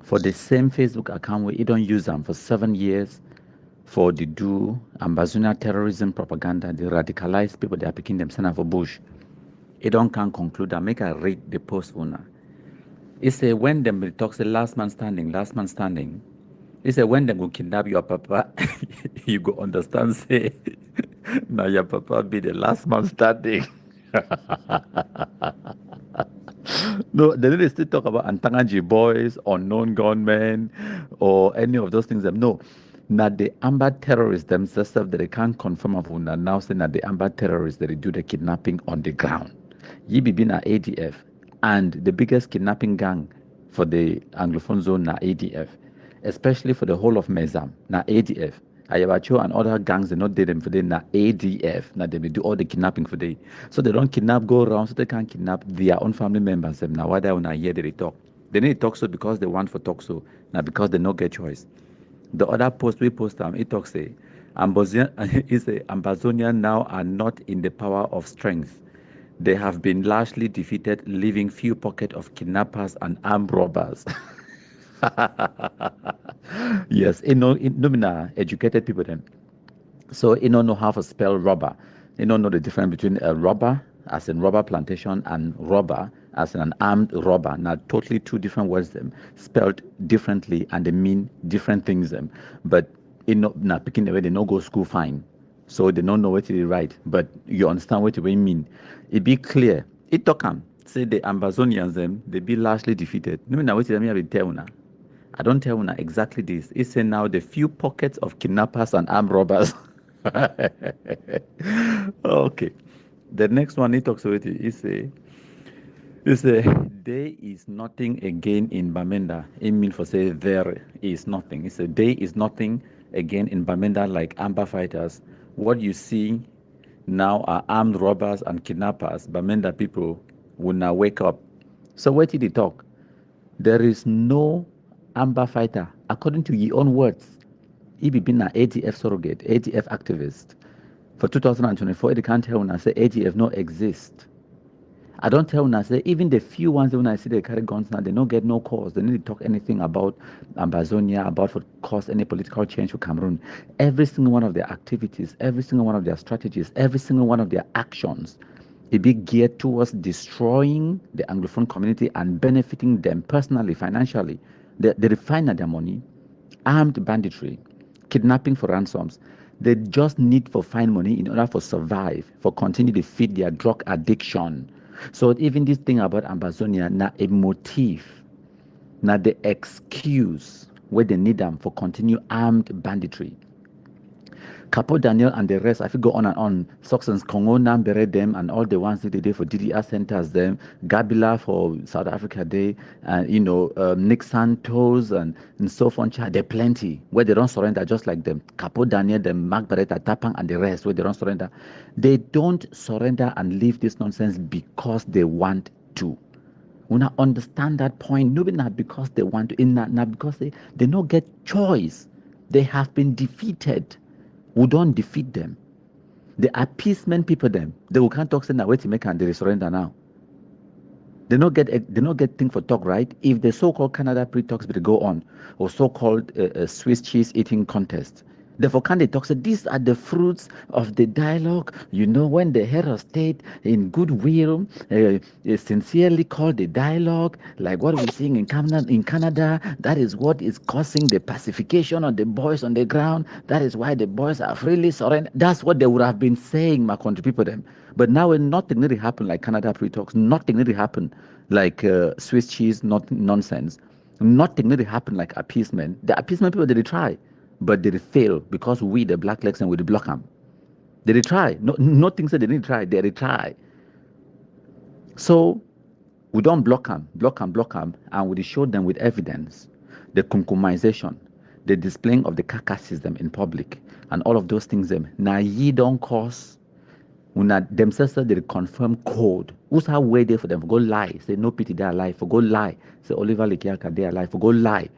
for the same Facebook account where he don't use them for 7 years for the do Ambazonia terrorism propaganda. They radicalize people. They are picking them send for bush. He don't can conclude and make a read the post una. He say when them talks the last man standing, last man standing. He said, when they go kidnap your papa, you go understand, say, now your papa be the last man standing. No, they didn't still talk about Antangaji boys, unknown gunmen, or any of those things. No, not the Amber terrorists themselves that they can't confirm of now saying that the Amber terrorists that they do the kidnapping on the ground. Yibi na ADF, and the biggest kidnapping gang for the Anglophone zone na ADF, especially for the whole of Mezam na ADF. Ayabacho and other gangs, they not did them for them na ADF. Now they will do all the kidnapping for them. So they don't kidnap, go around, so they can kidnap their own family members. Now why they wanna hear they talk? They need to talk so because they want for talk so, now because they not get choice. The other post we post it talks say Ambazonian now are not in the power of strength. They have been largely defeated, leaving few pockets of kidnappers and armed robbers. Yes, nomina educated people then. So you don't know how to spell robber. You don't know the difference between a robber, as in robber plantation, and robber, as in an armed robber. Now, totally two different words, them spelled differently, and they mean different things. Them, but now picking the way they don't go school fine, so they don't know what to write. But you understand what they mean. It be clear. It talk say the Ambazonians them they be largely defeated. No, now what I mean I tell now. I don't tell you exactly this. It's say now the few pockets of kidnappers and armed robbers. Okay. The next one he talks about is a there is nothing again in Bamenda. It means for say there is nothing. It's a there is nothing again in Bamenda like Amber fighters. What you see now are armed robbers and kidnappers. Bamenda people will now wake up. So what did he talk? There is no Amber fighter, according to your own words. He be been an ATF surrogate, ATF activist. For 2024, they can't tell when I say ATF no exist. I don't tell when I say even the few ones when I see they carry guns now, they don't get no cause. They need to talk anything about Ambazonia, about what cause any political change for Cameroon. Every single one of their activities, every single one of their strategies, every single one of their actions, it be geared towards destroying the Anglophone community and benefiting them personally, financially. They refine their money, armed banditry, kidnapping for ransoms. They just need for find money in order for survive, for continue to feed their drug addiction. So even this thing about Ambazonia, na a motive, na the excuse where they need them for continue armed banditry. Capo Daniel and the rest, I could go on and on. Success Congo, Nambere them, and all the ones that they did for DDR centers them. Gabila for South Africa Day, and Nick Santos and so on. There plenty where they don't surrender, just like them. Capo Daniel, them, Mark Beretta, Tapang, and the rest where they don't surrender. They don't surrender and leave this nonsense because they want to. When I understand that point, no, not because they want to, not because they don't get choice. They have been defeated. We don't defeat them. The appeasement people them, they will can't talk say now wait to make and they surrender now. They not get thing for talk, right? If the so-called Canada pre-talks will go on, or so-called Swiss cheese eating contest, therefore can they talk say these are the fruits of the dialogue, when the head of state in goodwill sincerely called the dialogue, like what we're seeing in Canada, that is what is causing the pacification of the boys on the ground. That is why the boys are freely surrendered. That's what they would have been saying, my country people them. But now nothing really happened like Canada pre-talks. Nothing really happened like Swiss cheese, not nonsense. Nothing really happened like appeasement. The appeasement people, they try, but they fail because we, the black legs, and we block them. They try. Nothing said they didn't try. They try. So we don't block them, and we show them with evidence the kumkumization, the displaying of the carcass system in public, and all of those things. Now ye don't cause. When themselves they confirm code. Who's how way there for them? For go lie. Say no pity they are alive. For go lie. Say Oliver Lekiaka they are alive. For go lie.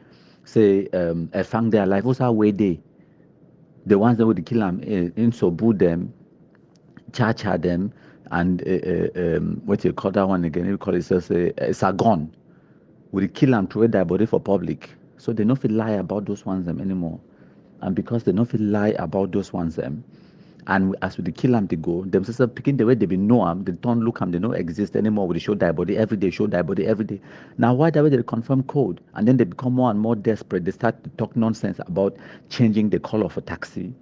Say Efang they are alive. Who's how way they? The ones that would kill them, insobu them, cha them, and what you call that one again? You call it Sagon. Would kill them to their body for public. So they don't feel lie about those ones them anymore. And because they don't feel lie about those ones them. And as with the kill them, they go, themselves picking the way they be know them, they don't look them, they don't exist anymore. We show their body every day, Now, why that way they confirm code? And then they become more and more desperate. They start to talk nonsense about changing the color of a taxi.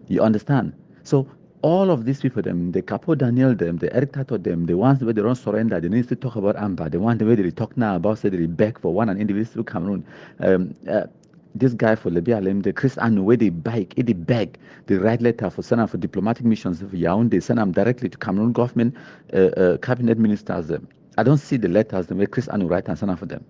You understand? So All of these people, them, the Capo Daniel, them, the Eric Tato, them, the ones where they don't surrender, they need to talk about Amber. The one where they talk now about say they beg for one and individual Cameroon. This guy for Libya, the Chris Anu, where they beg, they write letter for send them for diplomatic missions for Yaoundé, send them directly to Cameroon government, cabinet ministers. Them. I don't see the letters the way Chris Anu write and send them for them.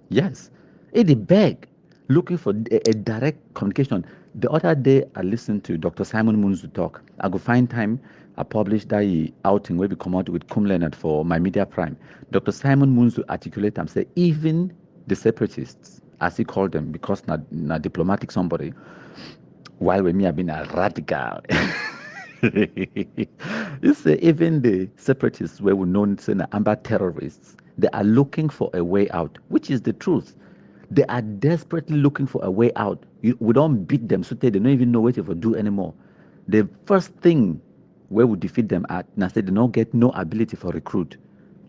Yes, they beg, looking for a direct communication. The other day, I listened to Dr. Simon Munzu talk. I go find time. I published that outing where we come out with Kum Leonard for my media prime. Dr. Simon Munzu articulate and say even the separatists, as he called them, because not diplomatic somebody, while we may have been a radical. You say even the separatists were known as amber terrorists, they are looking for a way out, which is the truth. They are desperately looking for a way out. We don't beat them, so they don't even know what to do anymore. The first thing where we defeat them at, now say they don't get no ability for recruit,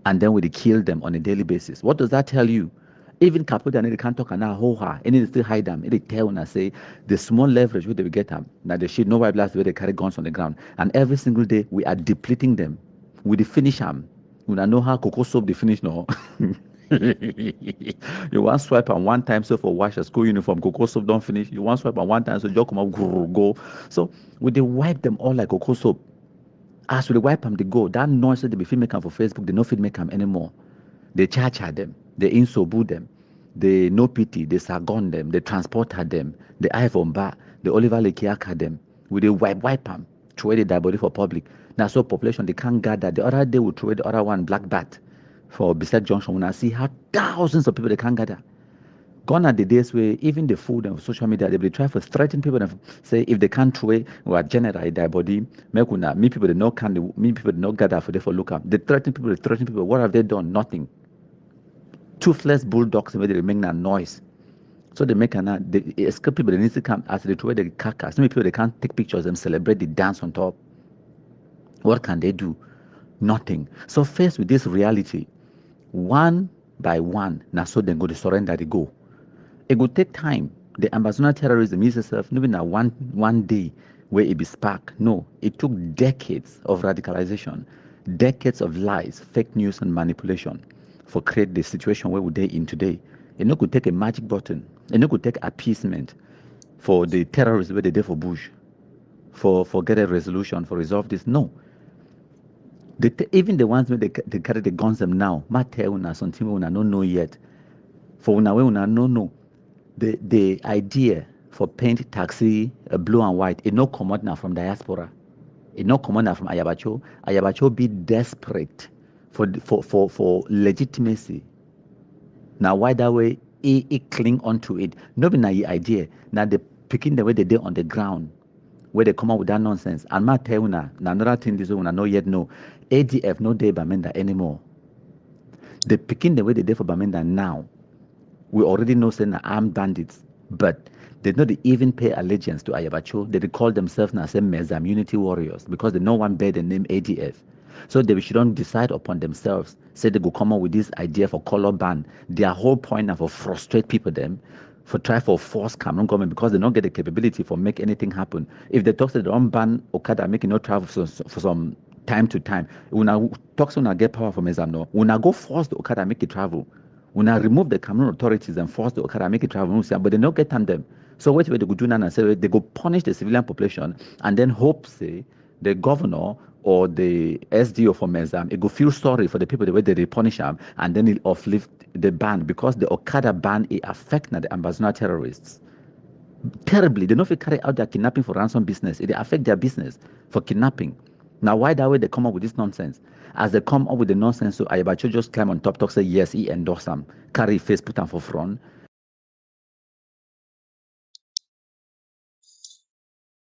and then we kill them on a daily basis. What does that tell you? Even Caputa and they can't talk and ho-ha, and they still hide them. They tell and say the small leverage where they will get them. Now they should know why blast where they carry guns on the ground. And every single day we are depleting them. We finish them. We don't know how cocoa soap they finish no. You want swipe and one time so for wash a school uniform, cocoa soap don't finish. You want swipe and one time so just come up go. So we they wipe them all like cocoa soap. As we wipe them, they go. That noise that they be film making for Facebook, they no fit make them anymore. They charge at them, they insobu them, they no pity, they sargon them, they transport at them, they iPhone bar, they Oliver Lekiaka them. We they wipe them, throw the dead body for public. Now so population they can't gather. The other day we throw the other one Blackbat for beside Junction. When I see how thousands of people they can't gather. Gone are the days where even the food and social media they try to threaten people and say if they can't throw or generate their body, make me people they no can me people they not gather for they for look up. They threaten people. What have they done? Nothing. Toothless bulldogs where they remain a noise. So they make they escape people. They need to come as they throw the carcass. Many people they can't take pictures and celebrate the dance on top. What can they do? Nothing. So faced with this reality, one by one, now so they go to surrender. They go. It will take time. The Amazonian terrorism is itself not even one day where it be spark. No, it took decades of radicalization, decades of lies, fake news, and manipulation for create the situation where we're in today. It not could take a magic button. It not could take appeasement for the terrorists where they did for Bush, for get a resolution, for resolve this. No. Even the ones where they carry the guns them now, Mate una something una no know yet. For una we una no know. The idea for paint taxi blue and white, it no come out now from diaspora. It no come out now from Ayabacho. Ayabacho be desperate for legitimacy. Now why that way it cling onto it? No be na idea. Now they picking the way they did on the ground, where they come up with that nonsense. And ma tell una, now another thing this one I know yet know. ADF no day Bamenda anymore. They picking the way they did for Bamenda now. We already know saying armed bandits, but they don't even pay allegiance to Ayabacho. They call themselves now say Mezam Unity Warriors because they no one bear the name ADF. So they shouldn't decide upon themselves. Say they go come up with this idea for color ban. Their whole point now for frustrate people them, for try for force Cameroon government because they don't get the capability for make anything happen. If they talk say they don't ban Okada making no travel for some time to time, when I talk so now get power from Mezam no, when I go force the Okada make it travel. When I remove the Cameroon authorities and force the Okada make it travel, but they don't get on them. So what they go do now and say they go punish the civilian population and then hope say the governor or the SDO for Mezam, it go feel sorry for the people the way they punish them and then it uplift the ban because the Okada ban it affect the Amazonian terrorists. Terribly, they don't carry out their kidnapping for ransom business. It affect their business for kidnapping. Now, why that way they come up with this nonsense? As they come up with the nonsense, so Ayabacho just climb on top, talk, say, yes, he endorse them, carry face, put them for front.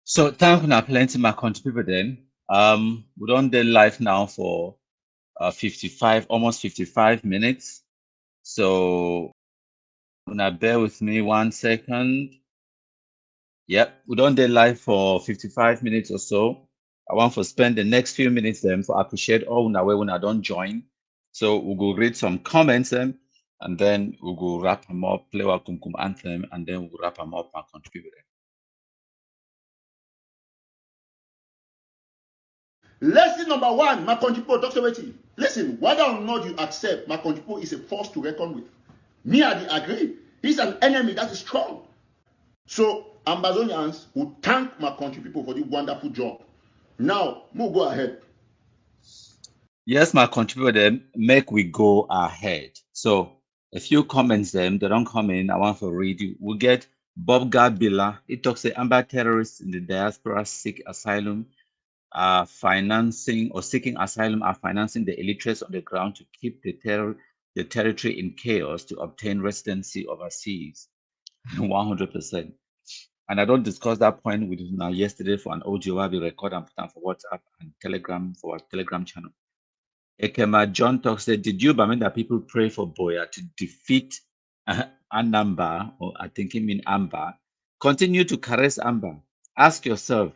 So thank you now plenty my country people then. We don't do live now for almost 55 minutes. So now bear with me 1 second. Yep, we don't do live for 55 minutes or so. I want to spend the next few minutes then for appreciate all now when I don't join. So we'll go read some comments and then we'll go wrap them up, play our Kumkum anthem, and then we'll wrap them up and contribute. Lesson number one, my country people talk about it. Listen, whether or not you accept my country people is a force to reckon with. Me, I agree. He's an enemy that is strong. So Ambazonians will thank my country people for the wonderful job. Now, we'll go ahead. Yes, my contributor them make we go ahead. So a few comments them, they don't come in. I want to read you. We get Bob Gabila. It talks the Amber terrorists in the diaspora seek asylum, are financing or seeking asylum are financing the illiterates on the ground to keep the territory in chaos to obtain residency overseas. 100%. And I don't discuss that point with you now yesterday for an audio I will record and put on for WhatsApp and Telegram for our Telegram channel. Ekema John Talk said, did you, Bamenda people, pray for Boya to defeat Anamba, or I think he mean Amber? Continue to caress Amber. Ask yourself,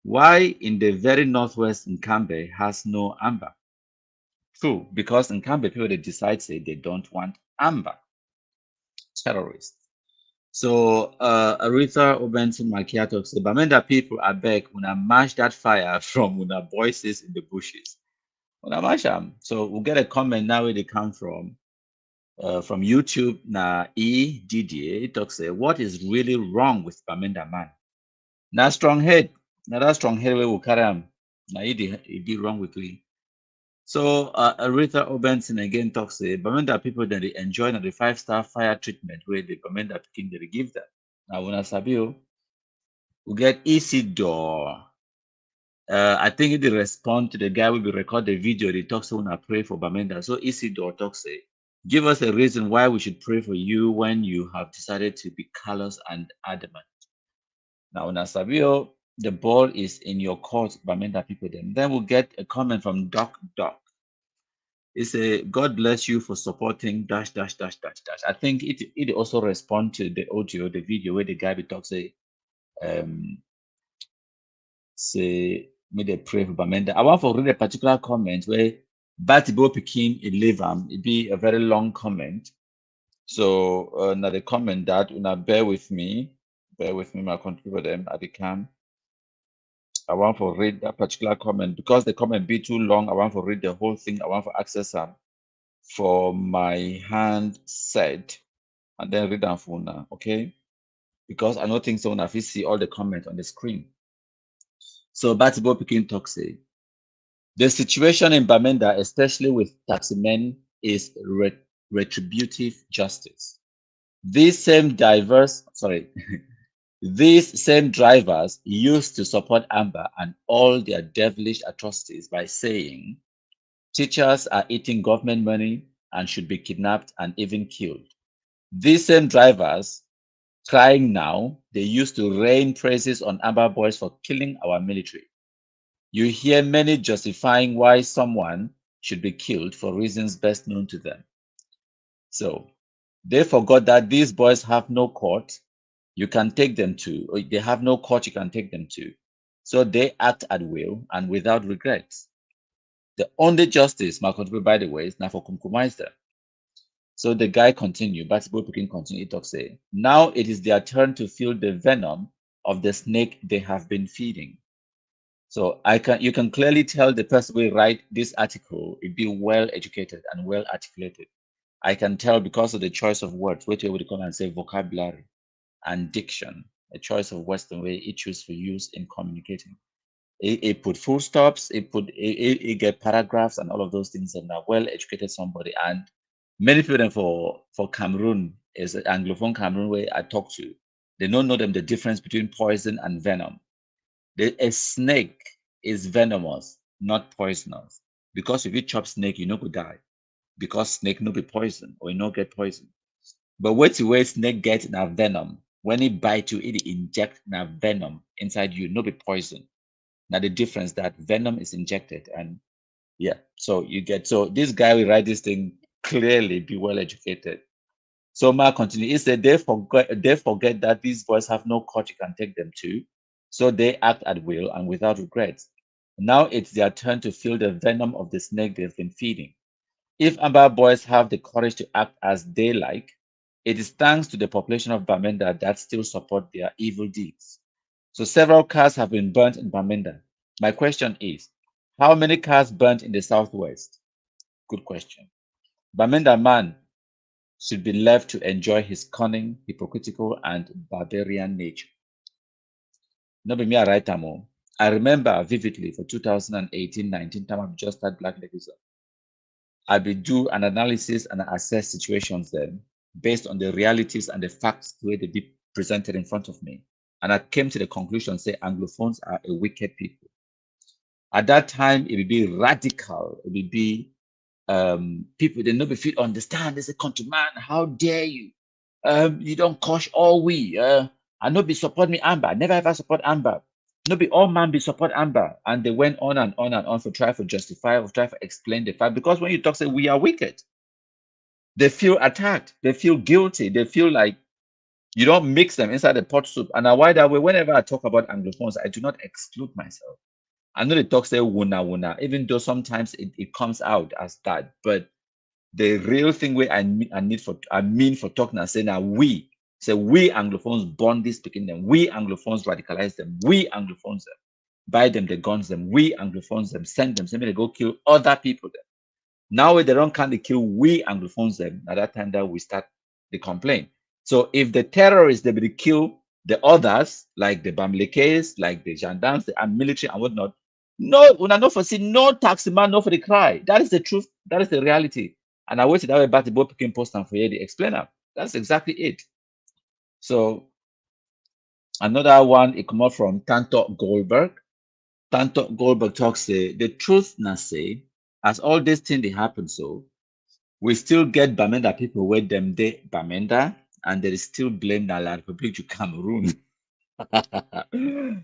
why in the very northwest Nkambe has no Amber? True, because Nkambe people, they decide, say, they don't want Amber. Terrorists. So, Aretha Obenson Macchiato said, Bamenda people, I beg, una mash that fire from una voices in the bushes. So we'll get a comment now where they come from YouTube. Na Didier it talks what is really wrong with Bamenda man? Na strong head. Now that strong head we will carry him. Na it be wrong with we. So Aretha Obenson again talks Bamenda people that they enjoy the 5-star fire treatment where the Bamenda king they give them. Now when I sabio, we get Isidore. I think they respond to the guy will be record the video. They talk so when I pray for Bamenda. So Isidore talks give us a reason why we should pray for you when you have decided to be callous and adamant. Now, Nasabio, the ball is in your court, Bamenda people. Then we'll get a comment from Doc. It's God bless you for supporting dash. I think it also respond to the audio, the video where the guy be talks say may they pray for Bamenda. I want to read a particular comment where Batibo Pekin in Levam. It be a very long comment. So now the comment that now bear with me, my contributor them at the camp. I want to read that particular comment because the comment be too long. I want to read the whole thing. I want to access them for my hand set and then read them for now, okay? Because I don't think so now if you see all the comments on the screen. So Batibo Pekin talks the situation in Bamenda, especially with taximen, is retributive justice. These same drivers used to support Amber and all their devilish atrocities by saying teachers are eating government money and should be kidnapped and even killed. These same drivers crying now, they used to rain praises on Amber boys for killing our military. You hear many justifying why someone should be killed for reasons best known to them. So they forgot that these boys have no court you can take them to, or they have no court you can take them to. So they act at will and without regrets. The only justice, Marco, by the way, is now for compromise them. So the guy continued, Batibo Pekin continued, to say, now it is their turn to feel the venom of the snake they have been feeding. So you can clearly tell the person who write this article, it be well educated and well articulated. I can tell because of the choice of words, what you would call and say vocabulary and diction, a choice of Western way it choose for use in communicating. It put full stops, it get paragraphs and all of those things, and a well educated somebody. And many people for Cameroon is an Anglophone Cameroon way I talk to, they don't know them the difference between poison and venom. A snake is venomous, not poisonous. Because if you chop snake, you no go die. Because snake no be poison or you no get poison. But what's the way snake get na venom? When it bite you, it inject na venom inside you, no be poison. Now the difference that venom is injected, and yeah, so you get this guy will write this thing clearly, be well educated. So Mark continue. He said they forget that these boys have no court you can take them to, so they act at will and without regrets. Now it's their turn to feel the venom of the snake they've been feeding. If Amber boys have the courage to act as they like, it is thanks to the population of Bamenda that still support their evil deeds. So several cars have been burnt in Bamenda. My question is, How many cars burnt in the southwest? Good question. Bamenda man should be left to enjoy his cunning, hypocritical, and barbarian nature. No be me I write am o. I remember vividly for 2018-19 time I just started Black Legism. I be do an analysis and assess situations then based on the realities and the facts the way they be presented in front of me. And I came to the conclusion, say Anglophones are a wicked people. At that time, it would be radical. It would be people they no be fit understand. They say, countryman, how dare you? You don't cosh all we. I no be support me Amber. Never ever support Amber. No be all man be support Amber. And they went on and on and on for try to justify or try to explain the fact. Because when you talk, say we are wicked, they feel attacked. They feel guilty. They feel like you don't mix them inside the pot soup. And why that way, whenever I talk about Anglophones, I do not exclude myself. I know the talk say wuna, even though sometimes it comes out as that. But the real thing where I mean for talking and saying that we Anglophones born this speaking them, we Anglophones radicalize them, we Anglophones them, buy them the guns them, we Anglophones them, send them, send me to go kill other people them. Now they don't kind of kill we Anglophones them, at that time that we start the complaint. So if the terrorists they will kill the others, like the Bamile case, like the gendarmes, the military and whatnot, no, when I not foresee no taxi man, no for the cry. That is the truth, that is the reality. And I waited that way back the boy picking post and for you the explainer. That's exactly it. So another one it come out from Tanto Goldberg. Tanto Goldberg talks say the truth na say as all these things they happen so we still get Bamenda people where them they Bamenda and there is still blame na La Republic of Cameroon.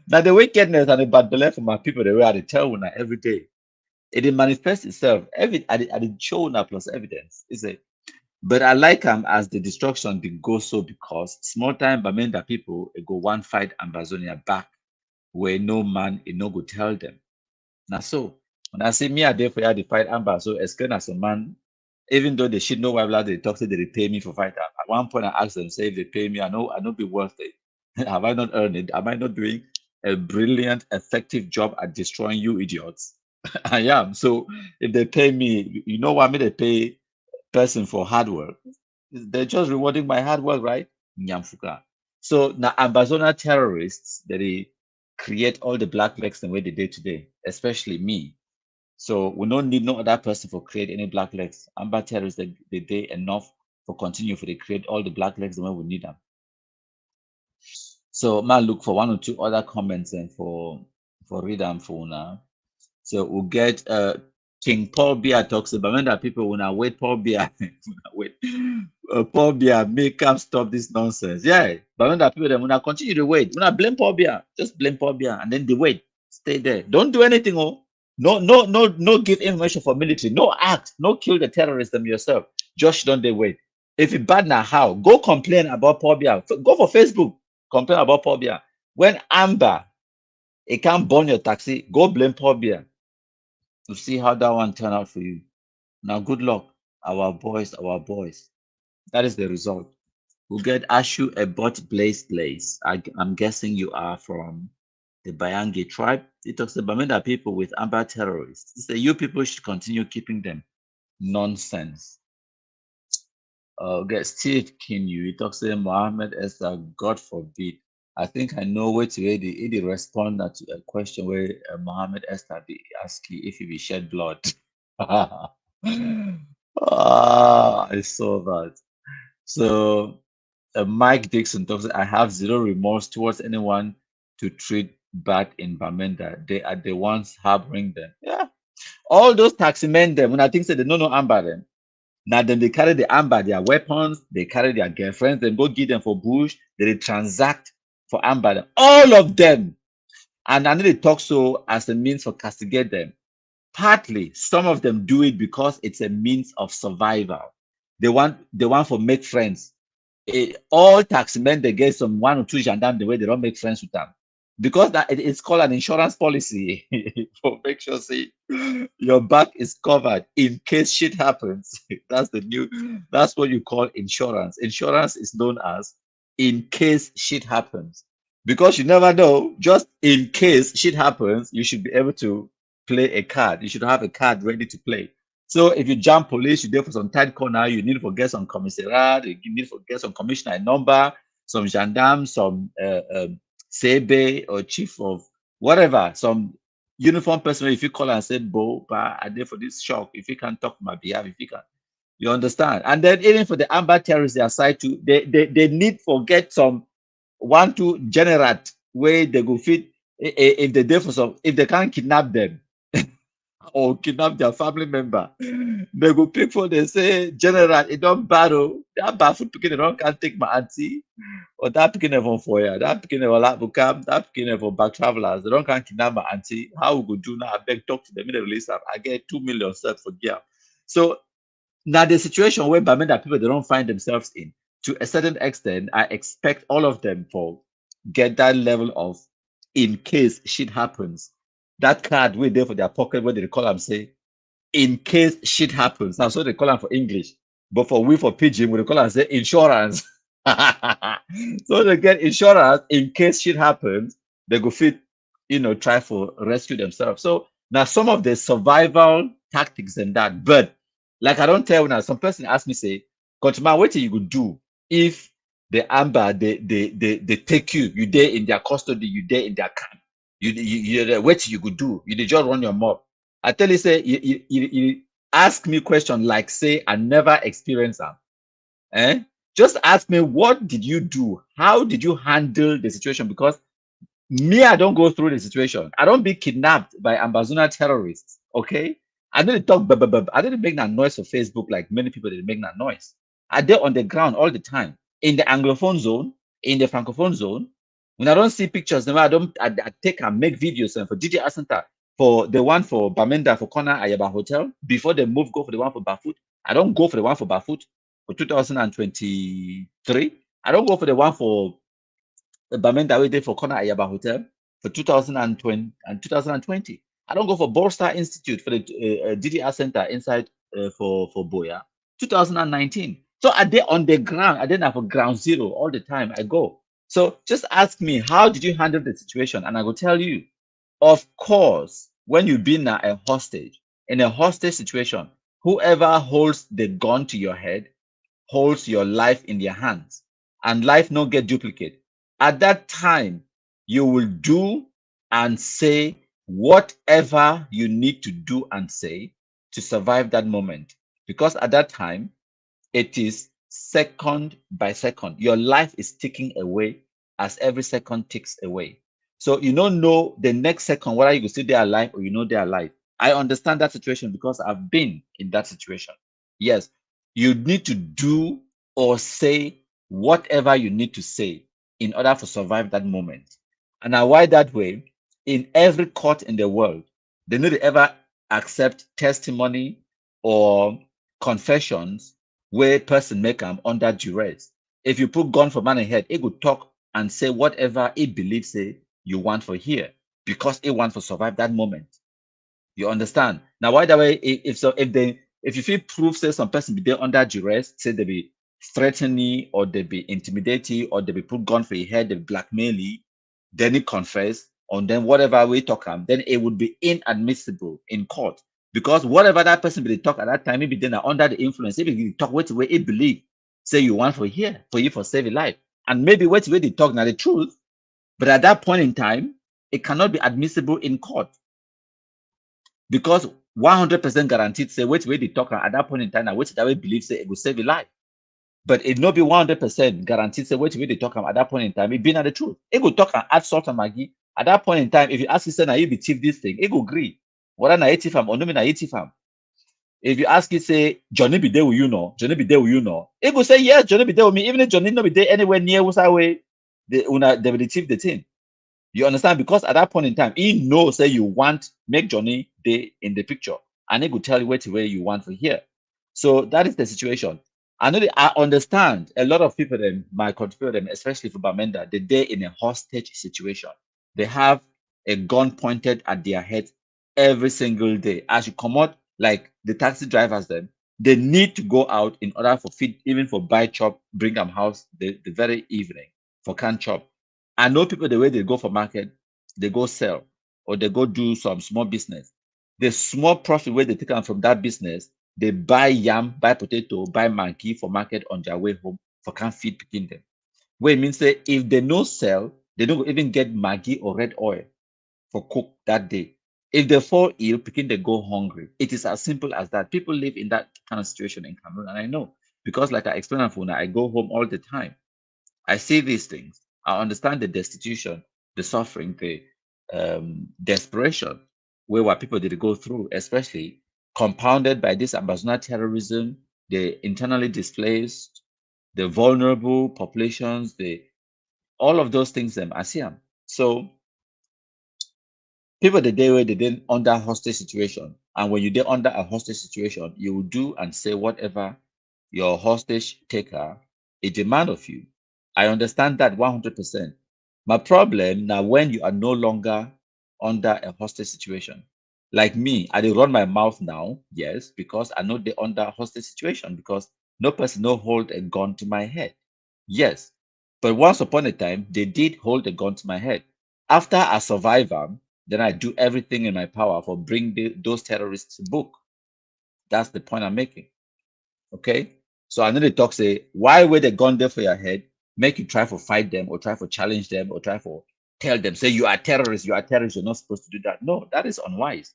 Now the wickedness and the bad belief for my people the way I tell una every day. It manifests itself every I did show una plus evidence. Is it? But I like them as the destruction did go so because small time Bamenda people go one fight Ambazonia back where no man it no go tell them. Now so when I say me I there for you to fight Amba, so as good as a man, even though they should know why they talk to they pay me for fight. At one point I asked them, say if they pay me, I know be worth it. Have I not earned it? Am I not doing a brilliant, effective job at destroying you idiots? I am. So if they pay me, you know what I mean they pay person for hard work. They're just rewarding my hard work, right? Nyamfuka. So now Ambazona terrorists they create all the black flags the way they did today, especially me. So we don't need no other person for create any black legs. Amber terrorists they did enough for continue for they create all the black legs the way we need them. So man look for one or two other comments and for read them for now. So we'll get King Paul Bia talks about when that people when I wait Paul Bia wait Paul Bia make them stop this nonsense. Yeah, but when that people then when I continue to wait, when I blame Paul Bia, just blame Paul Bia and then they wait, stay there. Don't do anything. Oh, no give information for military, no act, no kill the terrorists them yourself. Just don't they wait. If it bad now, how? Go complain about Paul Bia. Go for Facebook, complain about Paul Bia. When Amber, it can't burn your taxi, go blame Paul Bia. To see how that one turn out for you. Now, good luck, our boys. That is the result. We'll get Ashu Ebot Blaze. I'm guessing you are from the Bayangi tribe. It talks about Bamenda people with Amber terrorists. He said you people should continue keeping them. Nonsense. Get Steve Kinyu. He talks about Mohammed Esther, God forbid. I think I know where to really respond to a question where Mohammed Esther be asking if he will shed blood. I saw that. So Mike Dixon talks, I have zero remorse towards anyone to treat bad in Bamenda. They are the ones harboring them. Yeah. All those taxi men them, when I think say they don't know Amber them. Now then they carry the Amber, their weapons, they carry their girlfriends, then go give them for bush, they transact for Amber. All of them. And I know they talk so as a means for castigate them. Partly, some of them do it because it's a means of survival. They want for make friends. All taxmen they get some one or two gendarmes the way they don't make friends with them. Because that it's called an insurance policy for make sure see your back is covered in case shit happens. That's what you call insurance. Insurance is known as in case shit happens. Because you never know, just in case shit happens, you should be able to play a card. You should have a card ready to play. So if you jump police, you there for some tight corner, you need to get some commissariat, you need to get some commissioner number, some gendarme, some sebe or chief of whatever, some uniform person. If you call and say, Bo, I there for this shock. If you can't talk on my behalf, if you can, you understand. And then even for the amber terrorists, they are side to they need to get some 1-2 generate where they go fit if they there for some if they can't kidnap them or kidnap their family member, they go pick for they say general it don't battle that baffled picking they don't can't take my auntie or that picking from foyer that picking for Labukam, that picking for back travelers, they don't can't kidnap my auntie. How we go do now? I beg talk to them in the release I get 2 million set for gear. So now the situation where Bamenda people they don't find themselves in, to a certain extent, I expect all of them for get that level of in case shit happens. That card we there for their pocket where they call them say, in case shit happens. Now so they call them for English, but for we for pidgin, we call them say insurance. So they get insurance in case shit happens, they go fit, try for rescue themselves. So now some of the survival tactics and that, but like I don't tell now, some person asked me, say, Coach man, what you could do if the amber they take you, you there in their custody, you there in their camp, you what you could do, you just run your mob. I tell you, say you ask me question like say I never experienced them. Just ask me what did you do? How did you handle the situation? Because me, I don't go through the situation. I don't be kidnapped by Ambazuna terrorists. Okay. I didn't talk, I didn't make that noise for Facebook like many people didn't make that noise. I did on the ground all the time in the Anglophone zone, in the Francophone zone. When I don't see pictures, I take and make videos and for DJ Asanta for the one for Bamenda for Corner Ayaba Hotel before they go for the one for Bafut. I don't go for the one for Bafut for 2023. I don't go for the one for Bamenda we did for Corner Ayaba Hotel for 2020 and 2020. I don't go for Bolstar Institute for the DDR Center inside for Boya 2019. So I did on the ground. I didn't have a ground zero all the time. I go. So just ask me, how did you handle the situation? And I will tell you, of course, when you've been a hostage, in a hostage situation, whoever holds the gun to your head holds your life in their hands, and life no get duplicate. At that time, you will do and say whatever you need to do and say to survive that moment. Because at that time, it is second by second. Your life is ticking away as every second ticks away. So you don't know the next second whether you will still there alive or you know they're alive. I understand that situation because I've been in that situation. Yes, you need to do or say whatever you need to say in order to survive that moment. And now why that way? In every court in the world, they need to ever accept testimony or confessions where person make them under duress. If you put gun for man head, it would talk and say whatever it believes say you want for here because it wants to survive that moment. You understand? Now why that way? If you feel proof say some person be there under duress, say they be threatening or they be intimidating or they be put gun for your head, they blackmail you, then it confess, and then whatever we talk then it would be inadmissible in court. Because whatever that person be talk at that time, maybe then under the influence, maybe you talk what way it believe, say you want for here, for you for save your life. And maybe what way they talk now the truth, but at that point in time, it cannot be admissible in court. Because 100% guaranteed say which way they talk at that point in time, which that way believe say it will save your life. But it not be 100% guaranteed say which way they talk at that point in time, it be not the truth. It will talk and add salt and maggi. At that point in time, if you ask you say now you be thief this thing, it will agree. Whether na native farm or no na native farm. If you ask you say Johnny be there with you know, Johnny be there with you know, it will say yes, Johnny be there with me, even if Johnny not be there anywhere near what's way, they will thief the thing. You understand? Because at that point in time, he knows say you want make Johnny there in the picture, and he will tell you which way you want to hear. So that is the situation. I understand a lot of people them might contribute them, especially for Bamenda, they're in a hostage situation. They have a gun pointed at their head every single day. As you come out, like the taxi drivers, them they need to go out in order for feed, even for buy chop, bring them house the very evening for can chop. I know people the way they go for market, they go sell or they go do some small business. The small profit where they take am from that business, they buy yam, buy potato, buy maggi for market on their way home for can feed pikin them. Wey mean say if they no sell, they don't even get maggi or red oil for cook that day. If they fall ill, pikin they go hungry. It is as simple as that. People live in that kind of situation in Cameroon, and I know because, like I explained for now, I go home all the time. I see these things. I understand the destitution, the suffering, the desperation where what people did go through, especially compounded by this Amazona terrorism, the internally displaced, the vulnerable populations, the all of those things. I see them. So people the day where they then under hostage situation, and when you get under a hostage situation, you will do and say whatever your hostage taker a demand of you. I understand that 100%. My problem now when you are no longer under a hostage situation. Like me, I dey run my mouth now, yes, because I know they under hostage situation because no person no hold a gun to my head. Yes, but once upon a time, they did hold a gun to my head. After I survive am, then I do everything in my power for bring those terrorists to book. That's the point I'm making. Okay. So I know the talk say, why were the gun there for your head? Make you try for fight them or try for challenge them or try for tell them, say you are terrorists, you are terrorists, you're not supposed to do that. No, that is unwise.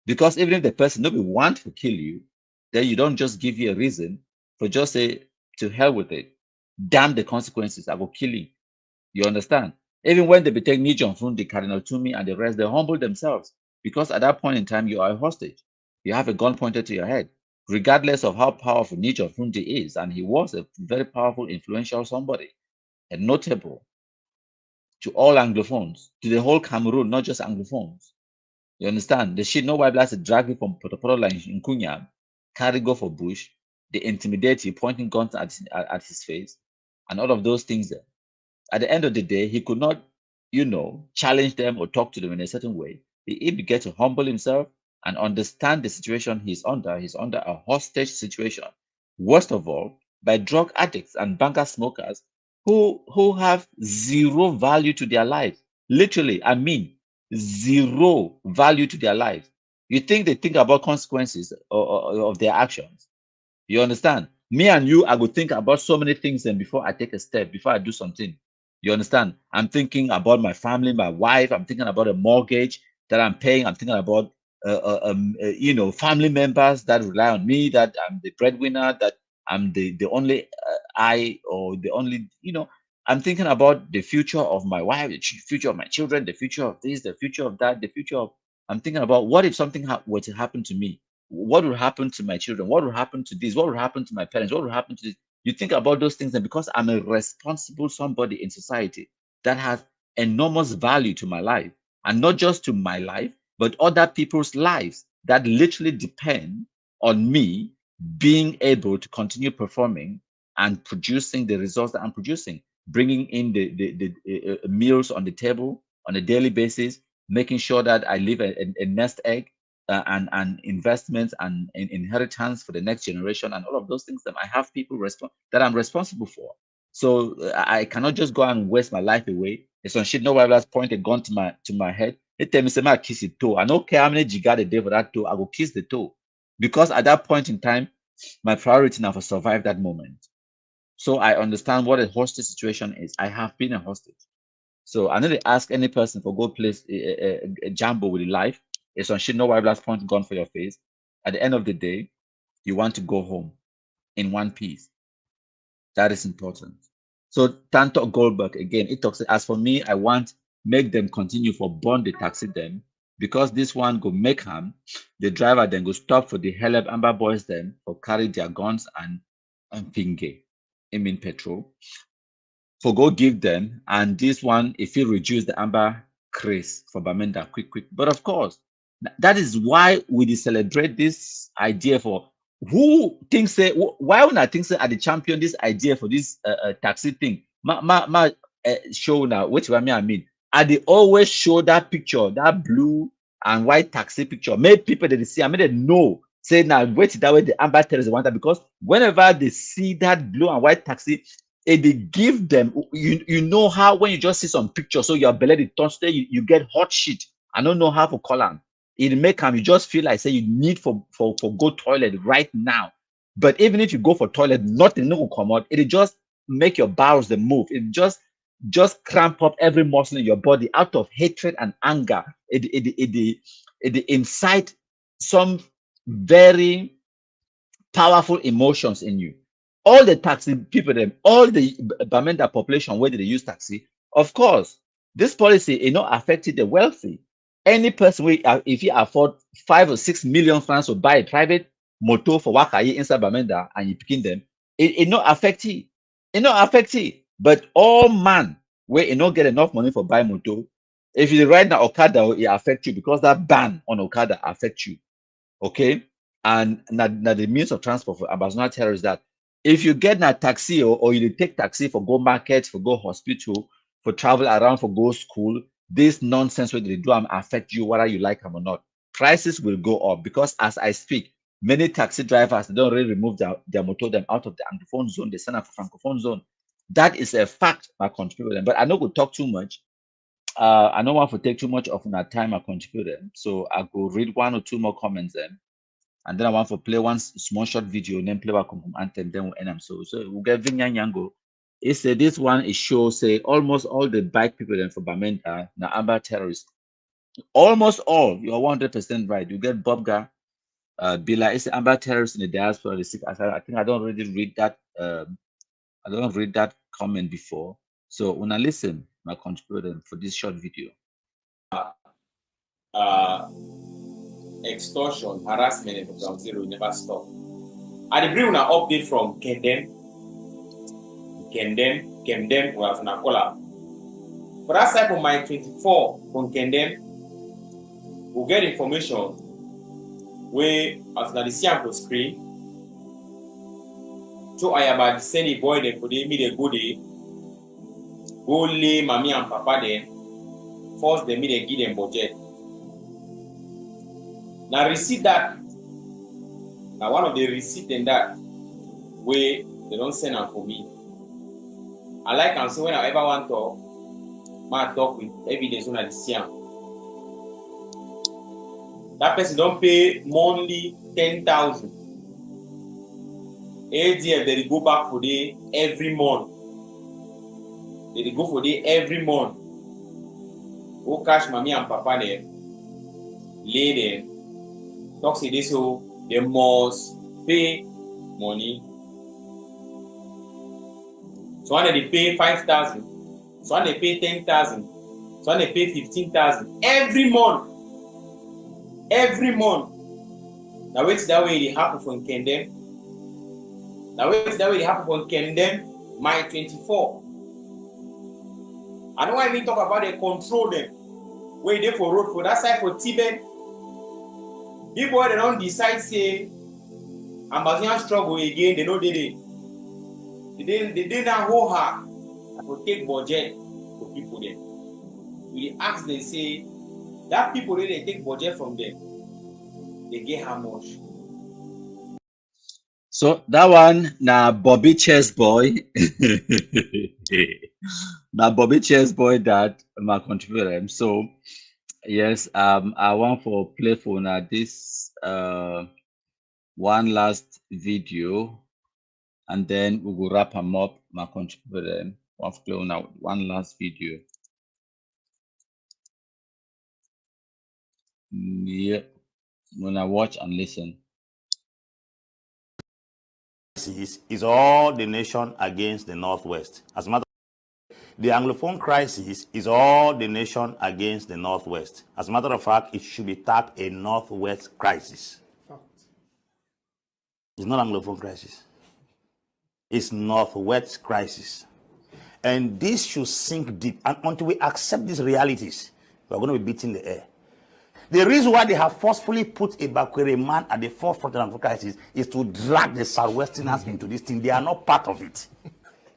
Because even if the person nobody want to kill you, then you don't just give you a reason for just say to hell with it. Damn the consequences, I will kill you. You understand? Even when they betake Nijon from the Cardinal Toomey and the rest, they humble themselves because at that point in time you are a hostage. You have a gun pointed to your head, regardless of how powerful Nijon Fundi is, and he was a very powerful, influential somebody, and notable to all Anglophones, to the whole Cameroon, not just Anglophones. You understand? The shit no white blast drag you from Potoporo line in Kunya, carry go for bush, they intimidate you, pointing guns at his face, and all of those things there. At the end of the day, he could not, challenge them or talk to them in a certain way. He began to humble himself and understand the situation he's under. He's under a hostage situation. Worst of all, by drug addicts and banker smokers who have zero value to their lives. Literally, I mean, zero value to their lives. You think they think about consequences of their actions? You understand? Me and you, I would think about so many things and before I take a step, before I do something. You understand? I'm thinking about my family, my wife. I'm thinking about a mortgage that I'm paying. I'm thinking about, family members that rely on me, that I'm the breadwinner, that I'm the only I or the only, I'm thinking about the future of my wife, the future of my children, the future of this, the future of that, the future of, I'm thinking about what if something were to happen to me? What will happen to my children? What will happen to this? What will happen to my parents? What will happen to this? You think about those things, and because I'm a responsible somebody in society that has enormous value to my life, and not just to my life, but other people's lives that literally depend on me being able to continue performing and producing the results that I'm producing, bringing in the meals on the table on a daily basis, making sure that I leave a nest egg and investments and inheritance for the next generation and all of those things that I have people that I'm responsible for. So I cannot just go and waste my life away. It's on shit. No one else point a gun to my head. They tell me say I kiss the toe. I don't care how many giga the day for that toe. I will kiss the toe because at that point in time, my priority now for survive that moment. So I understand what a hostage situation is. I have been a hostage. So I need to ask any person for go place a jumbo with life. It's on shit, no white blast point gun for your face. At the end of the day, you want to go home in one piece. That is important. So Tanto Goldberg again, it talks as for me, I want make them continue for burn the taxi them because this one go make harm. The driver then go stop for the Heleb Amber boys then or carry their guns and pinge. I mean petrol. For go give them, and this one, if you reduce the amber craze for Bamenda quick. But of course, that is why we celebrate this idea for who thinks say why would I think say at the champion this idea for this taxi thing. Show now, which one I mean. I they always show that picture, that blue and white taxi picture. Make people that they see, I mean they know. Say now wait that way the amber terrorists want that because whenever they see that blue and white taxi, they give them you know how when you just see some picture so your belly turns there you get hot shit. I don't know how to call them. it make you just feel like say you need for go toilet right now. But even if you go for toilet, nothing will come out. It just make your bowels the move. It just cramp up every muscle in your body out of hatred and anger. It incite some very powerful emotions in you. All the taxi people, them, all the Bamenda population, where did they use taxi? Of course, this policy affected the wealthy. Any person if he afford 5 or 6 million francs to buy a private motor for Wakayi inside Bamenda and you picking them, it not affect it. It not affect it. But all man where you not get enough money for buy motor, if you ride na Okada, it affect you because that ban on Okada affect you. Okay, and now the means of transport for Abazona terrorists that if you get a taxi or you take taxi for go market, for go hospital, for travel around, for go school, this nonsense where they do affect you whether you like them or not. Prices will go up because as I speak, many taxi drivers they don't really remove their motor them out of the anglophone zone, they send them for francophone zone. That is a fact I contribute them, but I know we talk too much. I don't want to take too much of our time I contribute them. So I go read 1 or 2 more comments then. And then I want to play one small short video, and then play back anthem, then we'll end them. So we'll get Vinyan Yango. It said this one is show say almost all the bike people then for Bamenda now Amber terrorists. Almost all, you're 100% right. You get Bobga, Bila, it's Amber terrorists in the diaspora. I think I don't really read that. I don't read that comment before. So when I listen, my contributor for this short video. Extortion, harassment, and from zero will never stop. I agree with an update from Kendem, we have Nakola. For that side of my 24 from Kendem, we'll get information where as the see on screen. So I about send a boy there for them, me they go there, go lay mommy and papa then, force them me they give them budget. Now receipt that. Now one of the receipt in that way they don't send them for me. I like and so when I ever want to talk with evidence on the CM. That person don't pay monthly 10,000. ADF they go back for day every month. They go for day every month. Go cash mommy and papa there. Lay them. Talk say this so they must pay money. So when they pay 5,000, so when they pay 10,000, so when they pay 15,000 every month. Every month. Now wait that way it happen from Kendem. Now wait that way it happen from Kendem, my 24. I don't want to talk about they control them. Where they for road for that side for Tibet. People they don't decide say Amazonian struggle again, they know they did not hold her to take budget for people there. We ask them say that people they take budget from them, they get how much? So that one now Bobby Chess Boy. Now Bobby Chess Boy that my contributor. So yes, I want for play for now this one last video, and then we will wrap them up. My contributor want to play now one last video. Yeah, when I watch and listen. Is all the nation against the Northwest. As a matter of fact, the Anglophone crisis is all the nation against the Northwest. As a matter of fact, it should be tagged a Northwest crisis. It's not Anglophone crisis. It's Northwest crisis. And this should sink deep. And until we accept these realities, we're going to be beating the air. The reason why they have forcefully put a Bakwere man at the forefront of the crisis is to drag the Southwesterners into this thing. They are not part of it.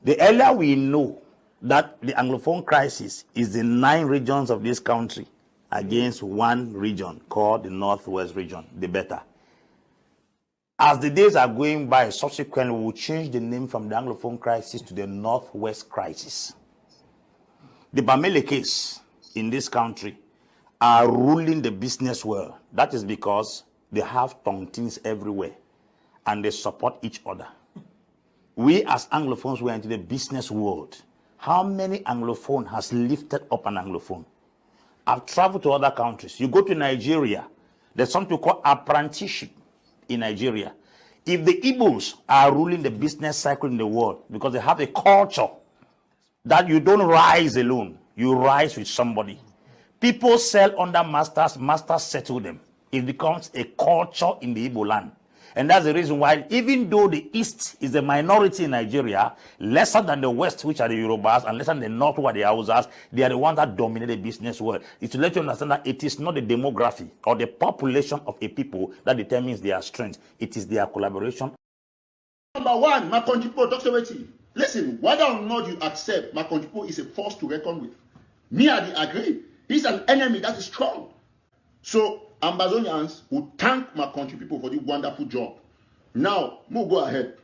The earlier we know that the Anglophone crisis is the 9 regions of this country against one region called the Northwest region, the better. As the days are going by, subsequently we will change the name from the Anglophone crisis to the Northwest crisis. The Bamenda case in this country are ruling the business world. That is because they have tontines everywhere and they support each other. We as Anglophones were into the business world. How many Anglophone has lifted up an Anglophone? I've traveled to other countries. You go to Nigeria, there's something called apprenticeship in Nigeria. If the Igbos are ruling the business cycle in the world because they have a culture that you don't rise alone, you rise with somebody. People sell under masters, masters settle them. It becomes a culture in the Igbo land. And that's the reason why, even though the East is a minority in Nigeria, lesser than the West, which are the Yorubas, and lesser than the North, who are the Hausas, they are the ones that dominate the business world. It's to let you understand that it is not the demography or the population of a people that determines their strength. It is their collaboration. Number one, my country people talks about it. Listen, whether or not you accept, my country people is a force to reckon with. Me, I agree. He's an enemy that is strong. So, Ambazonians will thank my country people for the wonderful job. Now, we'll go ahead.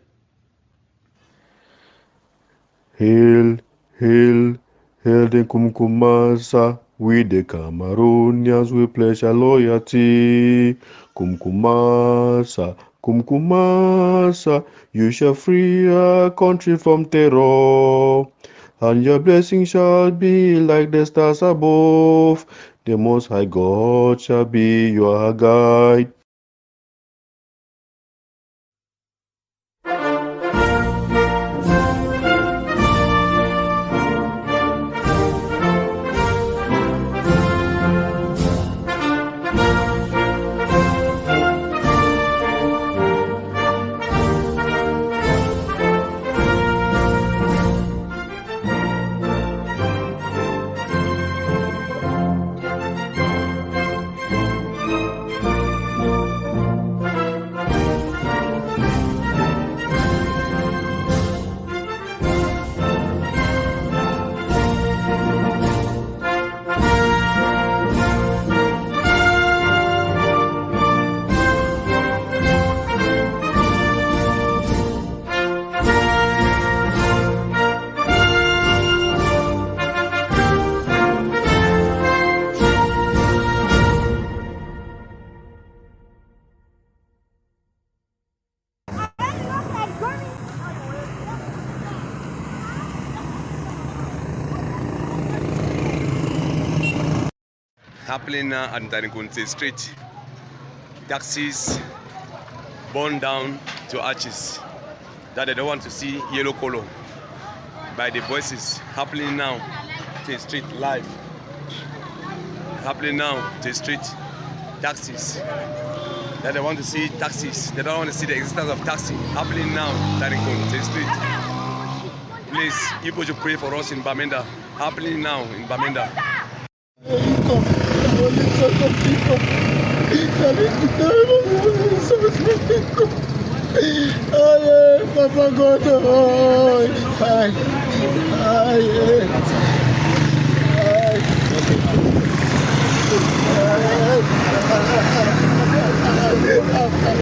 Hail, hail, hail the Kumkumasa. We the Cameroonians, we pledge our loyalty. Kumkumasa, Kumkumasa, you shall free our country from terror. And your blessing shall be like the stars above. The Most High God shall be your guide. Happening at Ntarinkunte Street. Taxis burned down to ashes that they don't want to see yellow color by the voices happening now to the street live. Happening now to the street. Taxis that they want to see taxis. They don't want to see the existence of taxi happening now Ntarinkunte Street. Please, people should pray for us in Bamenda. Happening now in Bamenda. Papa God, oh,